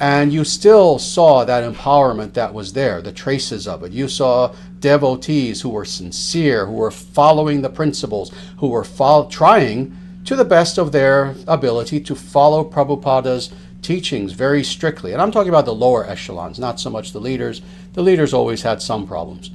And you still saw that empowerment that was there, the traces of it. You saw devotees who were sincere, who were following the principles, who were trying to the best of their ability to follow Prabhupada's teachings very strictly. And I'm talking about the lower echelons, not so much the leaders. The leaders always had some problems.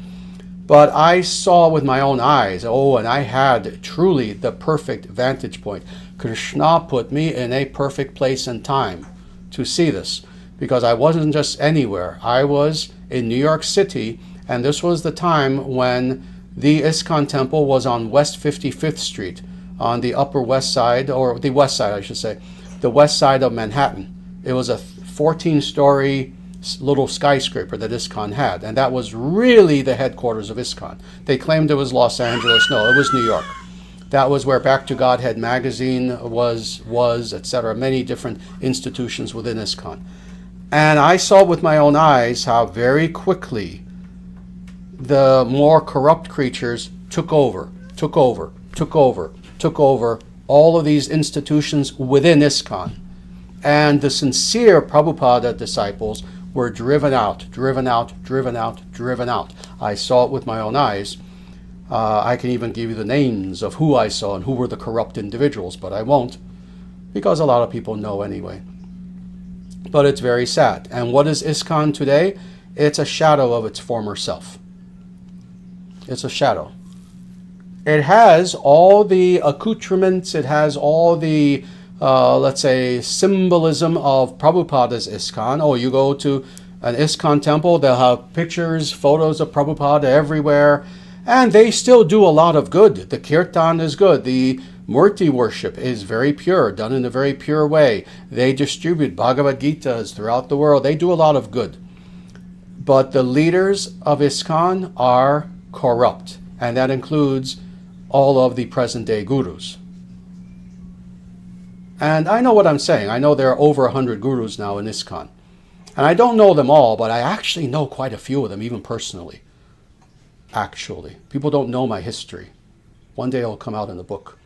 But I saw with my own eyes, and I had truly the perfect vantage point. Krishna put me in a perfect place and time to see this, because I wasn't just anywhere. I was in New York City, and this was the time when the ISKCON temple was on West 55th Street, on the Upper West Side, or the West Side, I should say, the West Side of Manhattan. It was a 14-story little skyscraper that ISKCON had, and that was really the headquarters of ISKCON. They claimed it was Los Angeles. No, it was New York. That was where Back to Godhead magazine was, etc., many different institutions within ISKCON. And I saw with my own eyes how very quickly the more corrupt creatures took over all of these institutions within ISKCON. And the sincere Prabhupada disciples were driven out. I saw it with my own eyes. I can even give you the names of who I saw and who were the corrupt individuals, but I won't. because a lot of people know anyway. But it's very sad. And what is ISKCON today? It's a shadow of its former self. It's a shadow. It has all the accoutrements, it has all the, let's say, symbolism of Prabhupada's ISKCON. Oh, you go to an ISKCON temple, they'll have pictures, photos of Prabhupada everywhere, and they still do a lot of good. The kirtan is good. The Murti worship is very pure, done in a very pure way. They distribute Bhagavad Gitas throughout the world. They do a lot of good. But the leaders of ISKCON are corrupt, and that includes all of the present-day gurus. And I know what I'm saying. I know there are over 100 gurus now in ISKCON. And I don't know them all, but I actually know quite a few of them, even personally. Actually. People don't know my history. One day it'll come out in the book.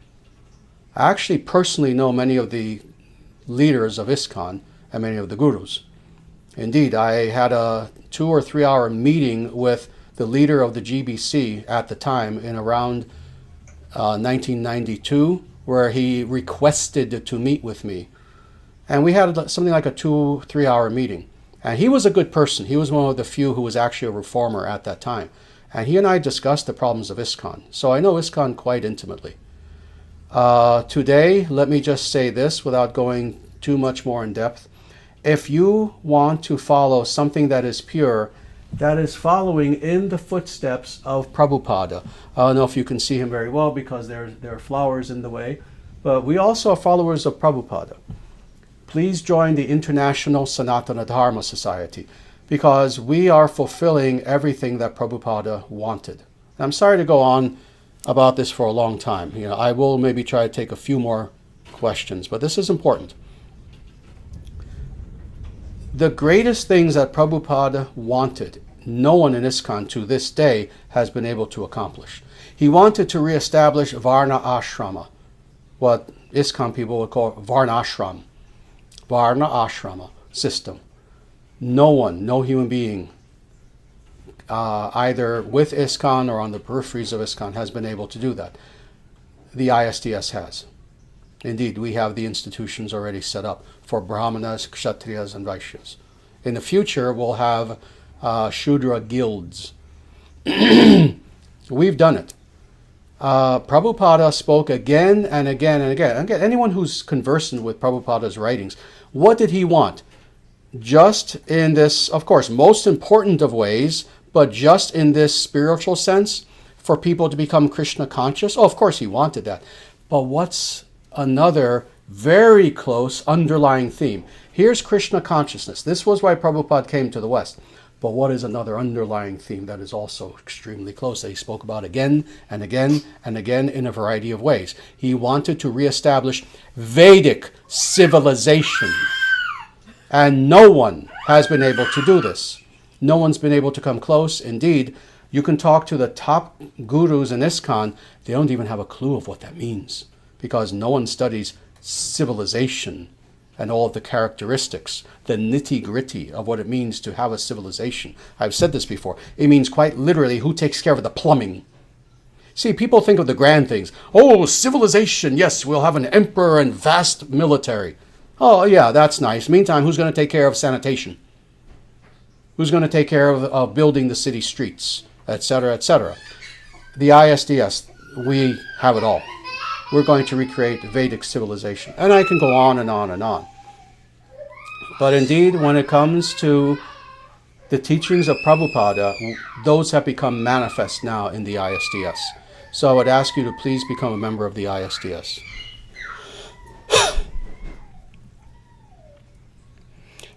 I actually personally know many of the leaders of ISKCON and many of the gurus. Indeed, I had a 2 or 3 hour meeting with the leader of the GBC at the time in around 1992, where he requested to meet with me. And we had something like a 2-3 hour meeting. And he was a good person. He was one of the few who was actually a reformer at that time. And he and I discussed the problems of ISKCON. So I know ISKCON quite intimately. Today, let me just say this without going too much more in depth. If you want to follow something that is pure, that is following in the footsteps of Prabhupada. I don't know if you can see him very well because there are flowers in the way, but we also are followers of Prabhupada. Please join the International Sanatana Dharma Society because we are fulfilling everything that Prabhupada wanted. I'm sorry to go on about this for a long time. I will maybe try to take a few more questions, but this is important. The greatest things that Prabhupada wanted, no one in ISKCON to this day has been able to accomplish. He wanted to reestablish Varna Ashrama, what ISKCON people would call Varna Ashrama system. No one, no human being, either with ISKCON or on the peripheries of ISKCON has been able to do that. The ISDS has. Indeed, we have the institutions already set up for Brahmanas, Kshatriyas, and Vaishyas. In the future, we'll have Shudra guilds. We've done it. Prabhupada spoke again and again and again. Again, anyone who's conversant with Prabhupada's writings, what did he want? Just in this, of course, most important of ways, but just in this spiritual sense, for people to become Krishna conscious? Oh, of course he wanted that. But what's another very close underlying theme? Here's Krishna consciousness. This was why Prabhupada came to the West. But what is another underlying theme that is also extremely close that he spoke about again and again and again in a variety of ways? He wanted to reestablish Vedic civilization. And no one has been able to do this. No one's been able to come close. Indeed, you can talk to the top gurus in ISKCON. They don't even have a clue of what that means, because no one studies civilization and all of the characteristics, the nitty-gritty of what it means to have a civilization. I've said this before. It means quite literally who takes care of the plumbing. See, people think of the grand things. Oh, civilization, yes, we'll have an emperor and vast military. Oh, yeah, that's nice. Meantime, who's going to take care of sanitation? Who's going to take care of building the city streets, etc., etc.? The ISDS, we have it all. We're going to recreate Vedic civilization. And I can go on and on and on. But indeed, when it comes to the teachings of Prabhupada, those have become manifest now in the ISDS. So I would ask you to please become a member of the ISDS.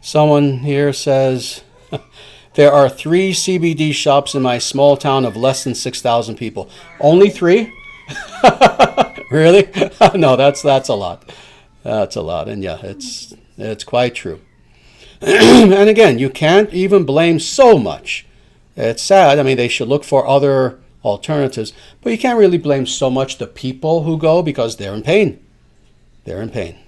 Someone here says, there are 3 CBD shops in my small town of less than 6,000 people. Only 3? Really? No, that's a lot. That's a lot. And yeah, it's quite true. And again, you can't even blame so much. It's sad. I mean, they should look for other alternatives. But you can't really blame so much the people who go, because they're in pain. They're in pain.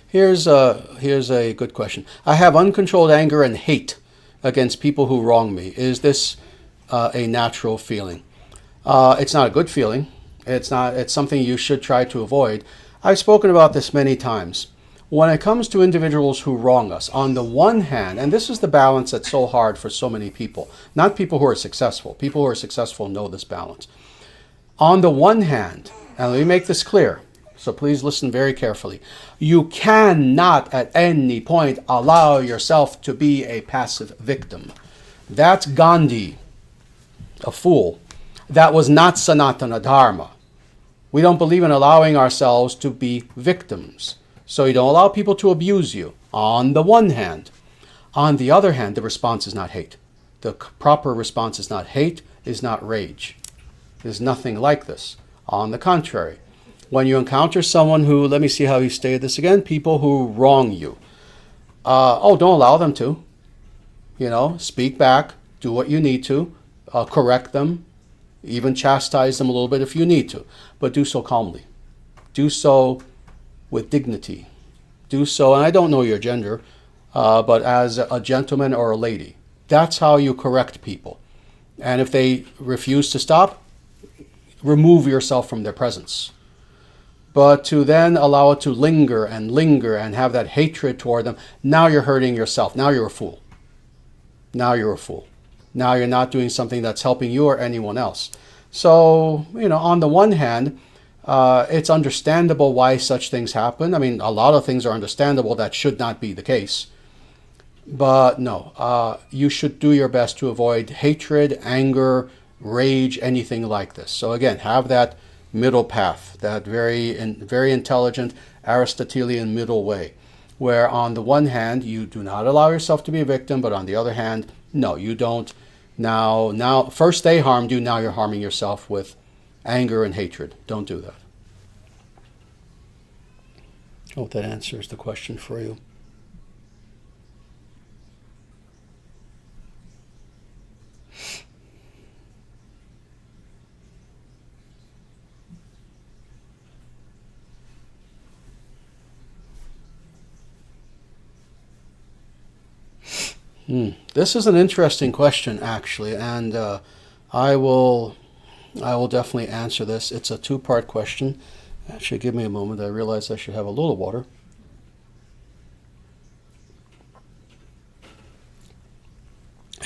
Here's a good question. I have uncontrolled anger and hate against people who wrong me. Is this a natural feeling? It's not a good feeling. It's something you should try to avoid. I've spoken about this many times. When it comes to individuals who wrong us, on the one hand, and this is the balance that's so hard for so many people, not people who are successful. People who are successful know this balance. On the one hand, and let me make this clear, so please listen very carefully, you cannot at any point allow yourself to be a passive victim. That's Gandhi, a fool. That was not Sanatana Dharma. We don't believe in allowing ourselves to be victims. So you don't allow people to abuse you, on the one hand. On the other hand, the response is not hate. The proper response is not hate, is not rage. There's nothing like this. On the contrary, when you encounter someone who, let me see how he stated this again, people who wrong you. Don't allow them to. Speak back, do what you need to, correct them, even chastise them a little bit if you need to, but do so calmly. Do so with dignity. Do so, and I don't know your gender, but as a gentleman or a lady. That's how you correct people. And if they refuse to stop, remove yourself from their presence. But to then allow it to linger and have that hatred toward them, now you're hurting yourself. Now you're a fool. Now you're a fool. Now you're not doing something that's helping you or anyone else. So, on the one hand, it's understandable why such things happen. I mean, a lot of things are understandable that should not be the case. But no, you should do your best to avoid hatred, anger, rage, anything like this. So again, have that middle path, that very intelligent Aristotelian middle way, where on the one hand, you do not allow yourself to be a victim, but on the other hand, no, you don't. Now, first they harmed you, now you're harming yourself with anger and hatred. Don't do that. I hope that answers the question for you. This is an interesting question, actually, and I will definitely answer this. It's a two-part question. Actually, give me a moment. I realize I should have a little water.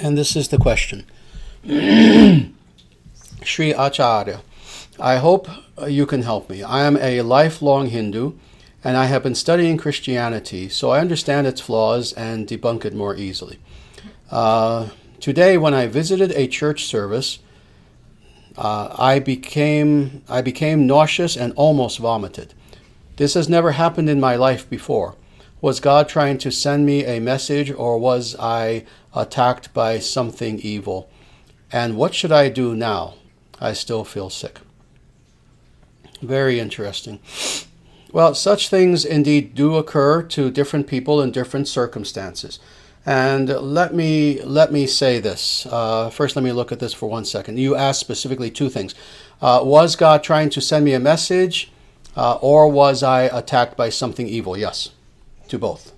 And this is the question. Sri Acharya, I hope you can help me. I am a lifelong Hindu, and I have been studying Christianity, so I understand its flaws and debunk it more easily. Today, when I visited a church service, I became nauseous and almost vomited. This has never happened in my life before. Was God trying to send me a message, or was I attacked by something evil? And what should I do now? I still feel sick. Very interesting. Well, such things indeed do occur to different people in different circumstances. And let me say this. First, let me look at this for 1 second. You asked specifically two things. Was God trying to send me a message, or was I attacked by something evil? Yes, to both.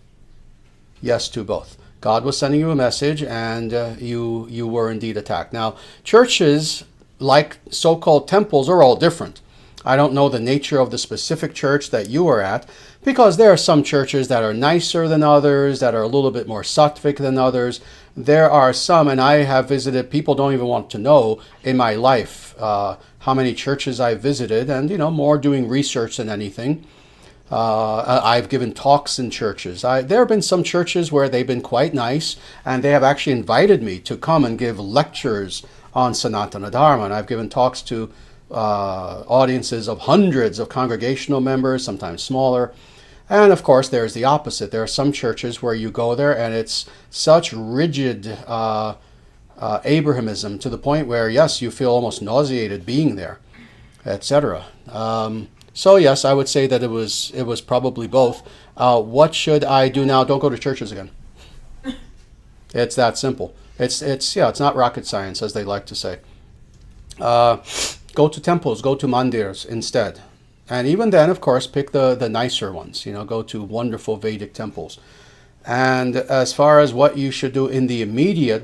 Yes, to both. God was sending you a message, and you were indeed attacked. Now, churches, like so-called temples, are all different. I don't know the nature of the specific church that you are at, because there are some churches that are nicer than others, that are a little bit more sattvic than others. There are some, and I have visited, people don't even want to know in my life how many churches I've visited, and more doing research than anything. I've given talks in churches. There have been some churches where they've been quite nice, and they have actually invited me to come and give lectures on Sanatana Dharma, and I've given talks to audiences of hundreds of congregational members, sometimes smaller. And of course, there's the opposite. There are some churches where you go there and it's such rigid Abrahamism to the point where, yes, you feel almost nauseated being there, etc. So yes, I would say that it was probably both. What should I do now? Don't go to churches again. It's that simple. It's not rocket science, as they like to say. Go to temples, go to mandirs instead. And even then, of course, pick the nicer ones. Go to wonderful Vedic temples. And as far as what you should do in the immediate,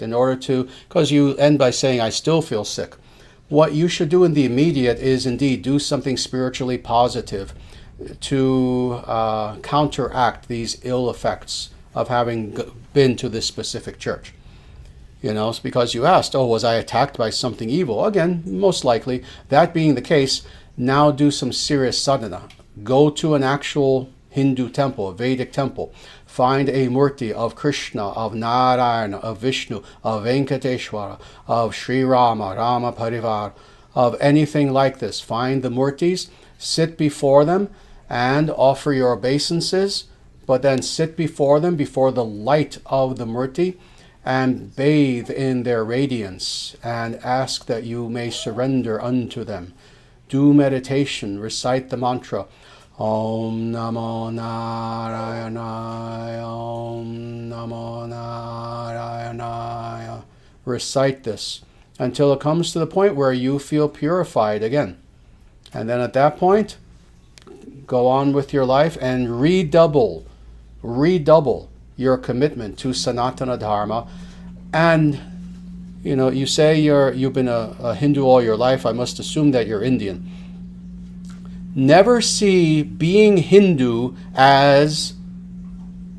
in order to, because you end by saying, I still feel sick. What you should do in the immediate is indeed do something spiritually positive to counteract these ill effects of having been to this specific church. You know, it's because you asked, oh, was I attacked by something evil? Again, most likely. That being the case, now do some serious sadhana. Go to an actual Hindu temple, a Vedic temple. Find a murti of Krishna, of Narayana, of Vishnu, of Venkateshwara, of Sri Rama, Rama Parivar, of anything like this. Find the murtis, sit before them, and offer your obeisances, but then sit before them, before the light of the murti, and bathe in their radiance, and ask that you may surrender unto them. Do meditation, recite the mantra, Om Namo Narayana, Om Namo Narayana. Recite this until it comes to the point where you feel purified again. And then at that point, go on with your life and redouble your commitment to Sanatana Dharma. And, you know, you say you've been a Hindu all your life. I must assume that you're Indian. Never see being Hindu as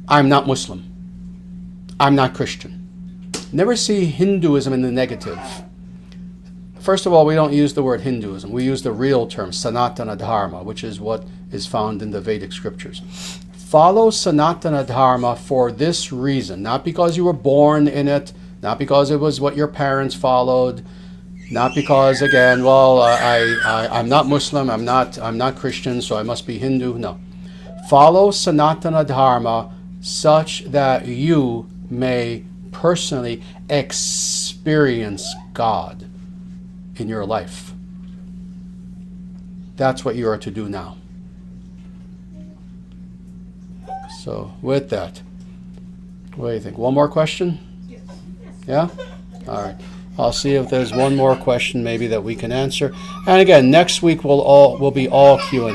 I'm not Muslim, I'm not Christian. Never see Hinduism in the negative. First of all, we don't use the word Hinduism. We use the real term, Sanatana Dharma, which is what is found in the Vedic scriptures. Follow Sanatana Dharma for this reason, not because you were born in it, not because it was what your parents followed, not because, again, well, I'm not Muslim, I'm not Christian, so I must be Hindu. No. Follow Sanatana Dharma such that you may personally experience God in your life. That's what you are to do now. So with that, what do you think? One more question? Yes. Yeah? All right. I'll see if there's one more question maybe that we can answer. And again, next week will be all Q&A.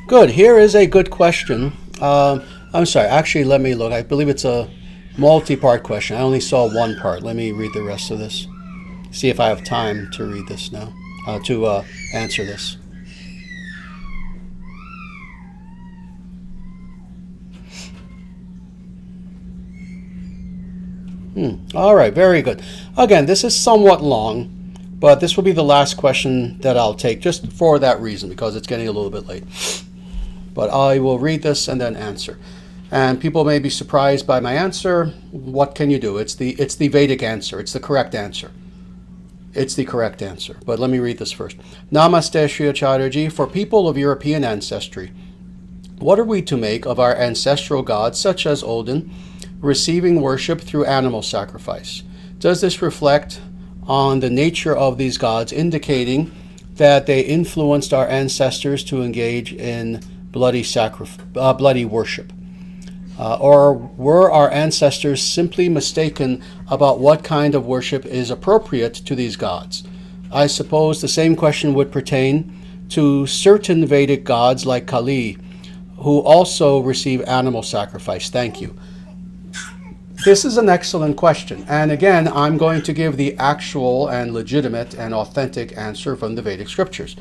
Good. Here is a good question. I'm sorry. Actually, let me look. I believe it's a multi-part question. I only saw one part. Let me read the rest of this. See if I have time to read this now. To answer this. All right, very good. Again, this is somewhat long, but this will be the last question that I'll take just for that reason, because it's getting a little bit late. But I will read this and then answer. And people may be surprised by my answer. What can you do? It's the Vedic answer. It's the correct answer. It's the correct answer. But let me read this first. Namaste, Sri Acharyaji. For people of European ancestry, what are we to make of our ancestral gods, such as Odin, receiving worship through animal sacrifice? Does this reflect on the nature of these gods, indicating that they influenced our ancestors to engage in bloody worship? Or were our ancestors simply mistaken about what kind of worship is appropriate to these gods? I suppose the same question would pertain to certain Vedic gods like Kali, who also receive animal sacrifice. Thank you. This is an excellent question. And again, I'm going to give the actual and legitimate and authentic answer from the Vedic scriptures.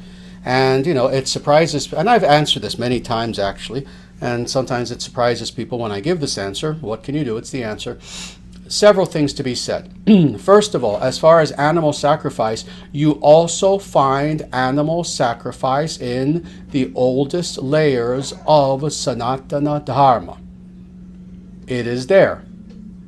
And, you know, it surprises, and I've answered this many times actually, and sometimes it surprises people when I give this answer. What can you do? It's the answer. Several things to be said. First of all, as far as animal sacrifice, you also find animal sacrifice in the oldest layers of Sanatana Dharma. It is there.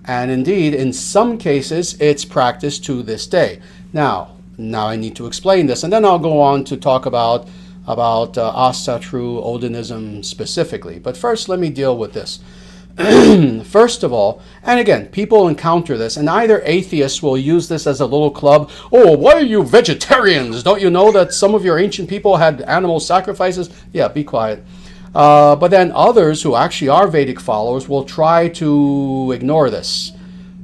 And indeed, in some cases, it's practiced to this day. Now I need to explain this, and then I'll go on to talk about Asatru, Odinism specifically. But first, let me deal with this. First of all, and again, people encounter this, and either atheists will use this as a little club. Oh, why are you vegetarians? Don't you know that some of your ancient people had animal sacrifices? Yeah, be quiet. But then others who actually are Vedic followers will try to ignore this.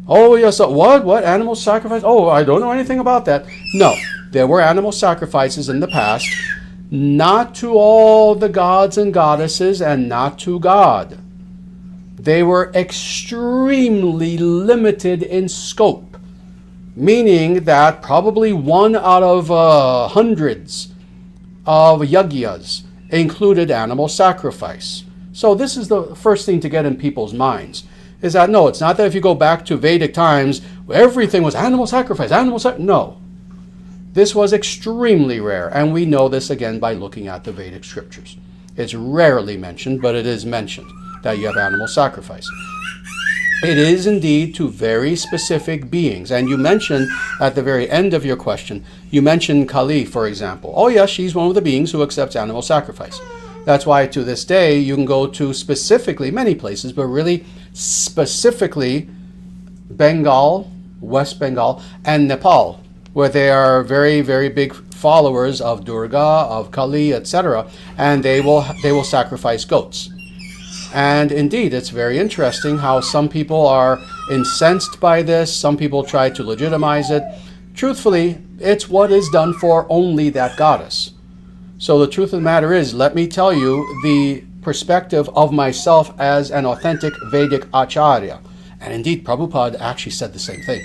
Oh, yes, what? What? Animal sacrifice? Oh, I don't know anything about that. No, there were animal sacrifices in the past, not to all the gods and goddesses and not to God. They were extremely limited in scope, meaning that probably one out of hundreds of yagyas included animal sacrifice. So this is the first thing to get in people's minds, is that no, it's not that if you go back to Vedic times, everything was animal sacrifice, no. This was extremely rare, and we know this again by looking at the Vedic scriptures. It's rarely mentioned, but it is mentioned that you have animal sacrifice. It is indeed to very specific beings. And you mentioned at the very end of your question, you mentioned Kali, for example. Oh yes, she's one of the beings who accepts animal sacrifice. That's why to this day you can go to specifically many places, but really specifically Bengal, West Bengal, and Nepal, where they are very, very big followers of Durga, of Kali, etc., and they will sacrifice goats. And indeed, it's very interesting how some people are incensed by this. Some people try to legitimize it. Truthfully, it's what is done for only that goddess. So the truth of the matter is, let me tell you the perspective of myself as an authentic Vedic Acharya. And indeed, Prabhupada actually said the same thing.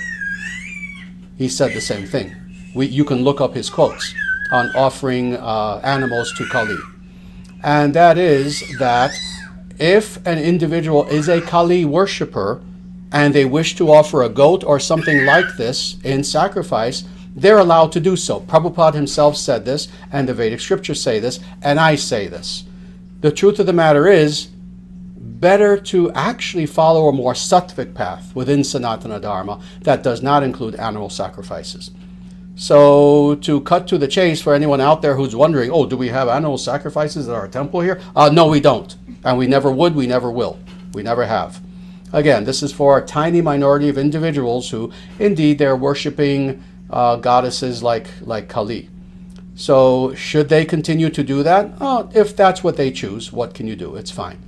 He said the same thing. You can look up his quotes on offering animals to Kali. And that is that if an individual is a Kali worshipper and they wish to offer a goat or something like this in sacrifice, they're allowed to do so. Prabhupada himself said this, and the Vedic scriptures say this, and I say this. The truth of the matter is, better to actually follow a more sattvic path within Sanatana Dharma that does not include animal sacrifices. So to cut to the chase for anyone out there who's wondering, oh, do we have animal sacrifices at our temple here? No, we don't. And we never would, we never will. We never have. Again, this is for a tiny minority of individuals who, indeed, they're worshiping goddesses like Kali. So should they continue to do that? If that's what they choose, what can you do? It's fine.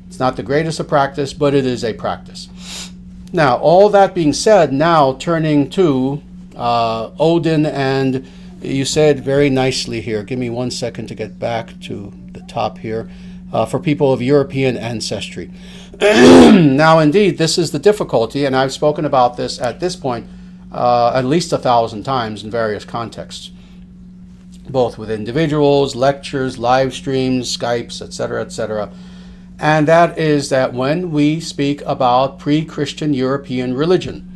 It's not the greatest of practice, but it is a practice. Now, all that being said, now turning to Odin, and you said very nicely here, give me 1 second to get back to the top here, for people of European ancestry. Now, indeed, this is the difficulty, and I've spoken about this at this point at least 1,000 times in various contexts, both with individuals, lectures, live streams, Skypes, etc., etc. And that is that when we speak about pre-Christian European religion,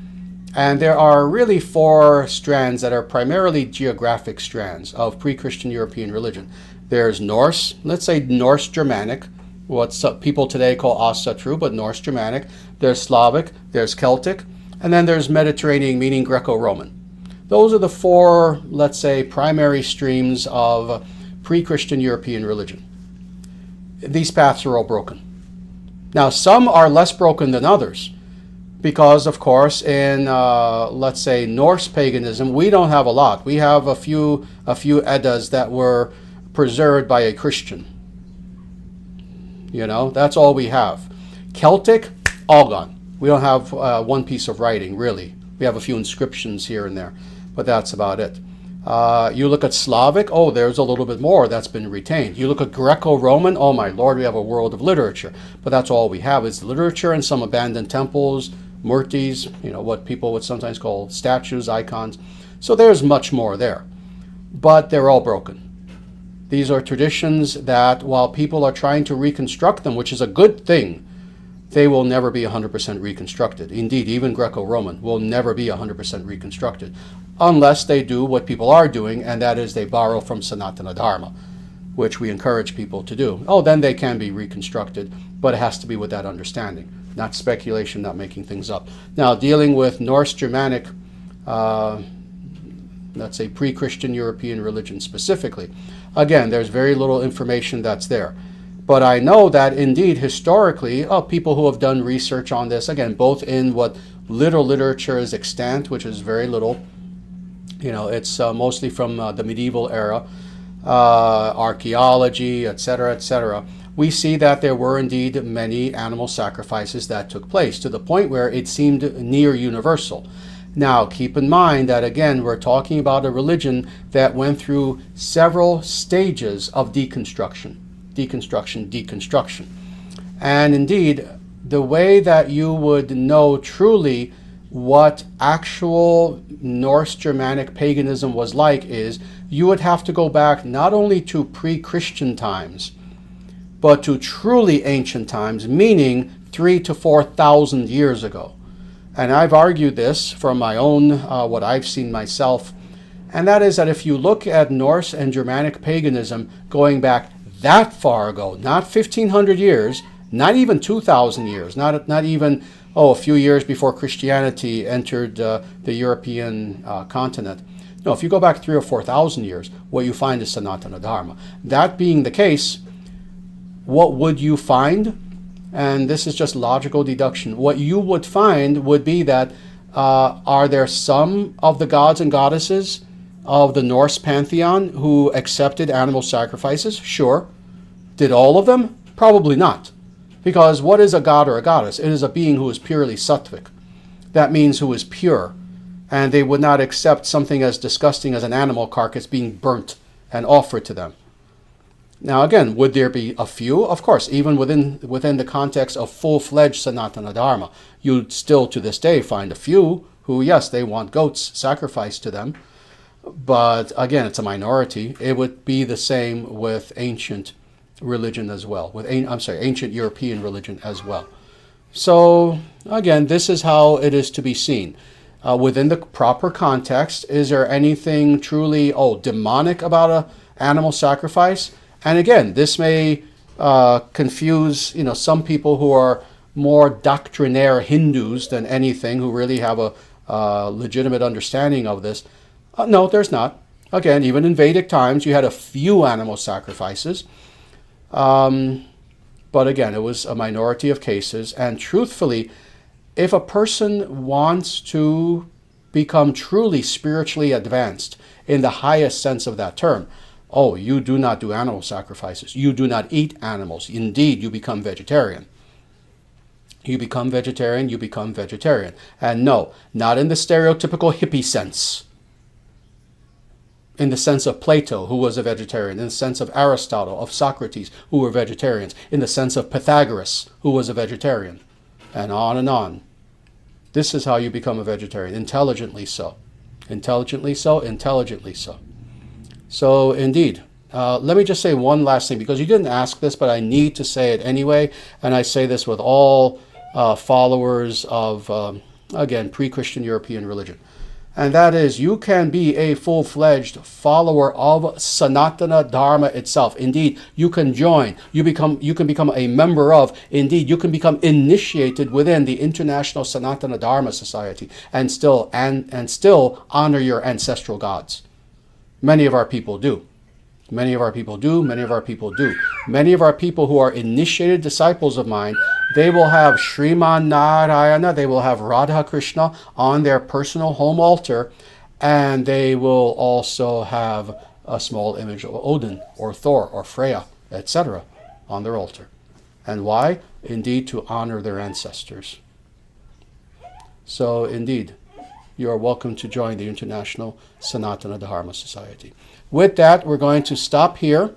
and there are really 4 strands that are primarily geographic strands of pre-Christian European religion. There's Norse, let's say Norse Germanic, what people today call Ancestral, but Norse Germanic. There's Slavic, there's Celtic, and then there's Mediterranean, meaning Greco-Roman. Those are the 4, let's say, primary streams of pre-Christian European religion. These paths are all broken. Now, some are less broken than others, because, of course, in, let's say, Norse paganism, we don't have a lot. We have a few Eddas that were preserved by a Christian. You know, that's all we have. Celtic, all gone. We don't have one piece of writing, really. We have a few inscriptions here and there, but that's about it. You look at Slavic, oh, there's a little bit more that's been retained. You look at Greco-Roman, oh my Lord, we have a world of literature. But that's all we have is literature and some abandoned temples, murtis, you know, what people would sometimes call statues, icons. So there's much more there. But they're all broken. These are traditions that, while people are trying to reconstruct them, which is a good thing, they will never be 100% reconstructed. Indeed, even Greco-Roman will never be 100% reconstructed, unless they do what people are doing, and that is they borrow from Sanatana Dharma, which we encourage people to do. Oh, then they can be reconstructed, but it has to be with that understanding, not speculation, not making things up. Now, dealing with Norse Germanic, let's say pre-Christian European religion specifically, again, there's very little information that's there. But I know that indeed, historically, people who have done research on this, again, both in what little literature is extant, which is very little, you know, it's mostly from the medieval era, archaeology, etc., etc., we see that there were indeed many animal sacrifices that took place, to the point where it seemed near universal. Now, keep in mind that, again, we're talking about a religion that went through several stages of deconstruction. And indeed, the way that you would know truly what actual Norse Germanic paganism was like is you would have to go back not only to pre-Christian times, but to truly ancient times, meaning 3,000 to 4,000 years ago. And I've argued this from my own, what I've seen myself, and that is that if you look at Norse and Germanic paganism going back that far ago, not 1,500 years, not even 2,000 years, not even, a few years before Christianity entered the European continent. No, if you go back 3,000 or 4,000 years, what you find is Sanatana Dharma. That being the case, what would you find? And this is just logical deduction. What you would find would be that are there some of the gods and goddesses of the Norse pantheon who accepted animal sacrifices? Sure. Did all of them? Probably not. Because what is a god or a goddess? It is a being who is purely sattvic. That means who is pure. And they would not accept something as disgusting as an animal carcass being burnt and offered to them. Now again, would there be a few? Of course, even within the context of full-fledged Sanatana Dharma, you'd still to this day find a few who, yes, they want goats sacrificed to them. But again, it's a minority. It would be the same with ancient religion as well, ancient European religion as well. So again, this is how it is to be seen. Within the proper context, is there anything truly demonic about an animal sacrifice? And again, this may confuse some people who are more doctrinaire Hindus than anything, who really have a legitimate understanding of this. No, there's not. Again, even in Vedic times, you had a few animal sacrifices. But again, it was a minority of cases. And truthfully, if a person wants to become truly spiritually advanced in the highest sense of that term, you do not do animal sacrifices. You do not eat animals. Indeed, you become vegetarian. You become vegetarian. And no, not in the stereotypical hippie sense. In the sense of Plato, who was a vegetarian, in the sense of Aristotle, of Socrates, who were vegetarians, in the sense of Pythagoras, who was a vegetarian, and on and on. This is how you become a vegetarian, intelligently so. Intelligently so. So indeed, let me just say one last thing, because you didn't ask this, but I need to say it anyway, and I say this with all followers of, again, pre-Christian European religion. And that is, you can be a full-fledged follower of Sanatana Dharma itself. Indeed, you can join. You can become a member of. Indeed, you can become initiated within the International Sanatana Dharma Society and still honor your ancestral gods. Many of our people do. Many of our people who are initiated disciples of mine, they will have Sriman Narayana, they will have Radha Krishna on their personal home altar, and they will also have a small image of Odin or Thor or Freya, etc. on their altar. And why? Indeed, to honor their ancestors. So indeed, you are welcome to join the International Sanatana Dharma Society. With that, we're going to stop here,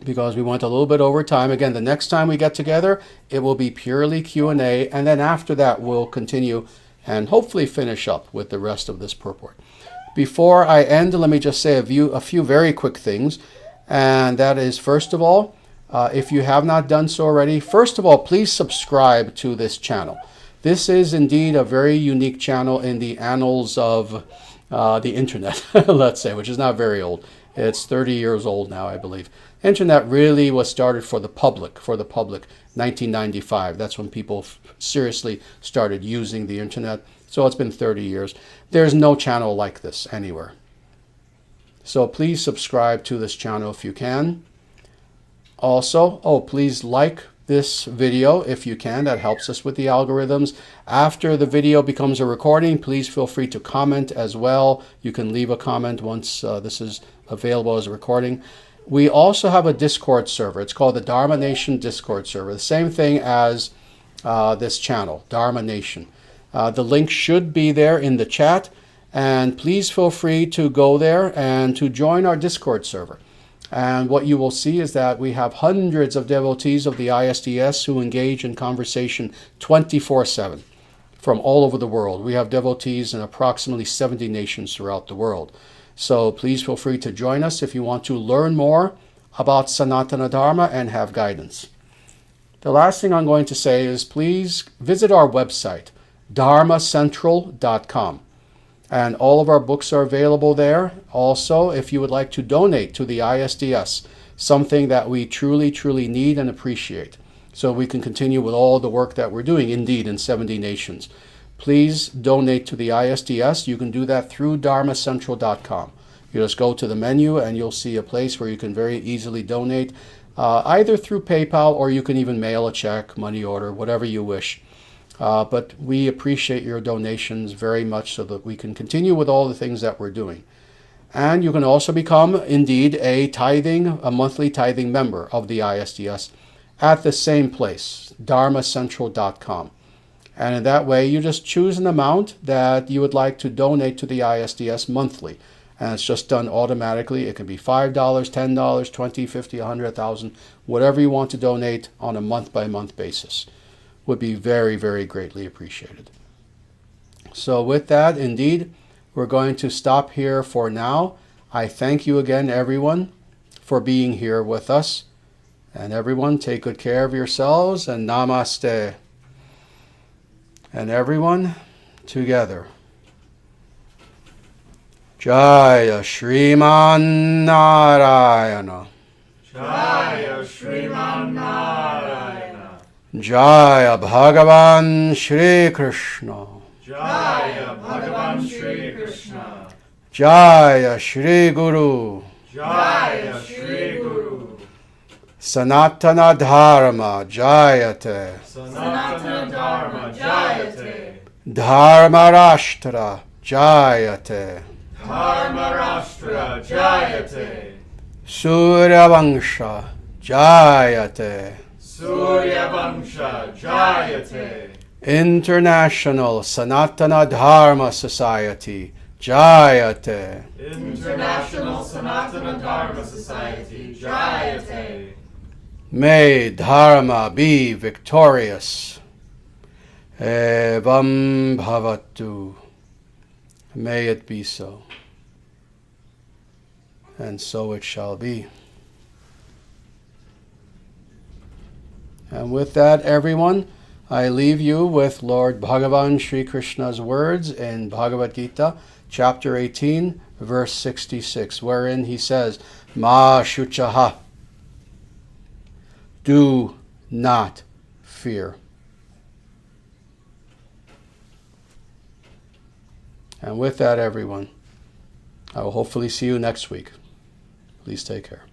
because we went a little bit over time. Again, the next time we get together, it will be purely Q&A, and then after that, we'll continue and hopefully finish up with the rest of this purport. Before I end, let me just say a few very quick things, and that is, first of all, if you have not done so already, first of all, please subscribe to this channel. This is indeed a very unique channel in the annals of the internet, let's say, which is not very old. It's 30 years old now, I believe. Internet really was started for the public, 1995. That's when people seriously started using the internet. So it's been 30 years. There's no channel like this anywhere. So please subscribe to this channel if you can. Also, please like this video if you can. That helps us with the algorithms. After the video becomes a recording, please feel free to comment as well. You can leave a comment once this is available as a recording. We also have a Discord server. It's called the Dharma Nation Discord server. The same thing as this channel, Dharma Nation. The link should be there in the chat. And please feel free to go there and to join our Discord server. And what you will see is that we have hundreds of devotees of the ISDS who engage in conversation 24/7 from all over the world. We have devotees in approximately 70 nations throughout the world. So please feel free to join us if you want to learn more about Sanatana Dharma and have guidance. The last thing I'm going to say is please visit our website, dharmacentral.com. And all of our books are available there. Also, if you would like to donate to the ISDS, something that we truly, truly need and appreciate, so we can continue with all the work that we're doing, indeed, in 70 nations. Please donate to the ISDS. You can do that through dharmacentral.com. You just go to the menu and you'll see a place where you can very easily donate, either through PayPal or you can even mail a check, money order, whatever you wish. But we appreciate your donations very much so that we can continue with all the things that we're doing. And you can also become, indeed, a monthly tithing member of the ISDS at the same place, dharmacentral.com. And in that way, you just choose an amount that you would like to donate to the ISDS monthly. And it's just done automatically. It can be $5, $10, $20, $50, $100, $1,000, whatever you want to donate on a month-by-month basis. Would be very, very greatly appreciated. So with that, indeed, we're going to stop here for now. I thank you again, everyone, for being here with us. And everyone, take good care of yourselves and namaste. And everyone, together. Jaya Shriman Narayana. Jaya Shriman Narayana. Jaya Bhagavan Shri Krishna. Jaya Bhagavan Shri Krishna. Jaya Shri Guru. Jaya Shri Guru. Sanatana Dharma Jayate. Sanatana Dharma Jayate. Dharma Rashtra Jayate. Dharma Rashtra Jayate. Surya Vangsha Jayate. Surya Vangsha Jayate. International Sanatana Dharma Society Jayate. International Sanatana Dharma Society Jayate. May Dharma be victorious. Evam Bhavatu. May it be so. And so it shall be. And with that, everyone, I leave you with Lord Bhagavan Sri Krishna's words in Bhagavad Gita, chapter 18, verse 66, wherein he says, Ma Shuchaha. Do not fear. And with that, everyone, I will hopefully see you next week. Please take care.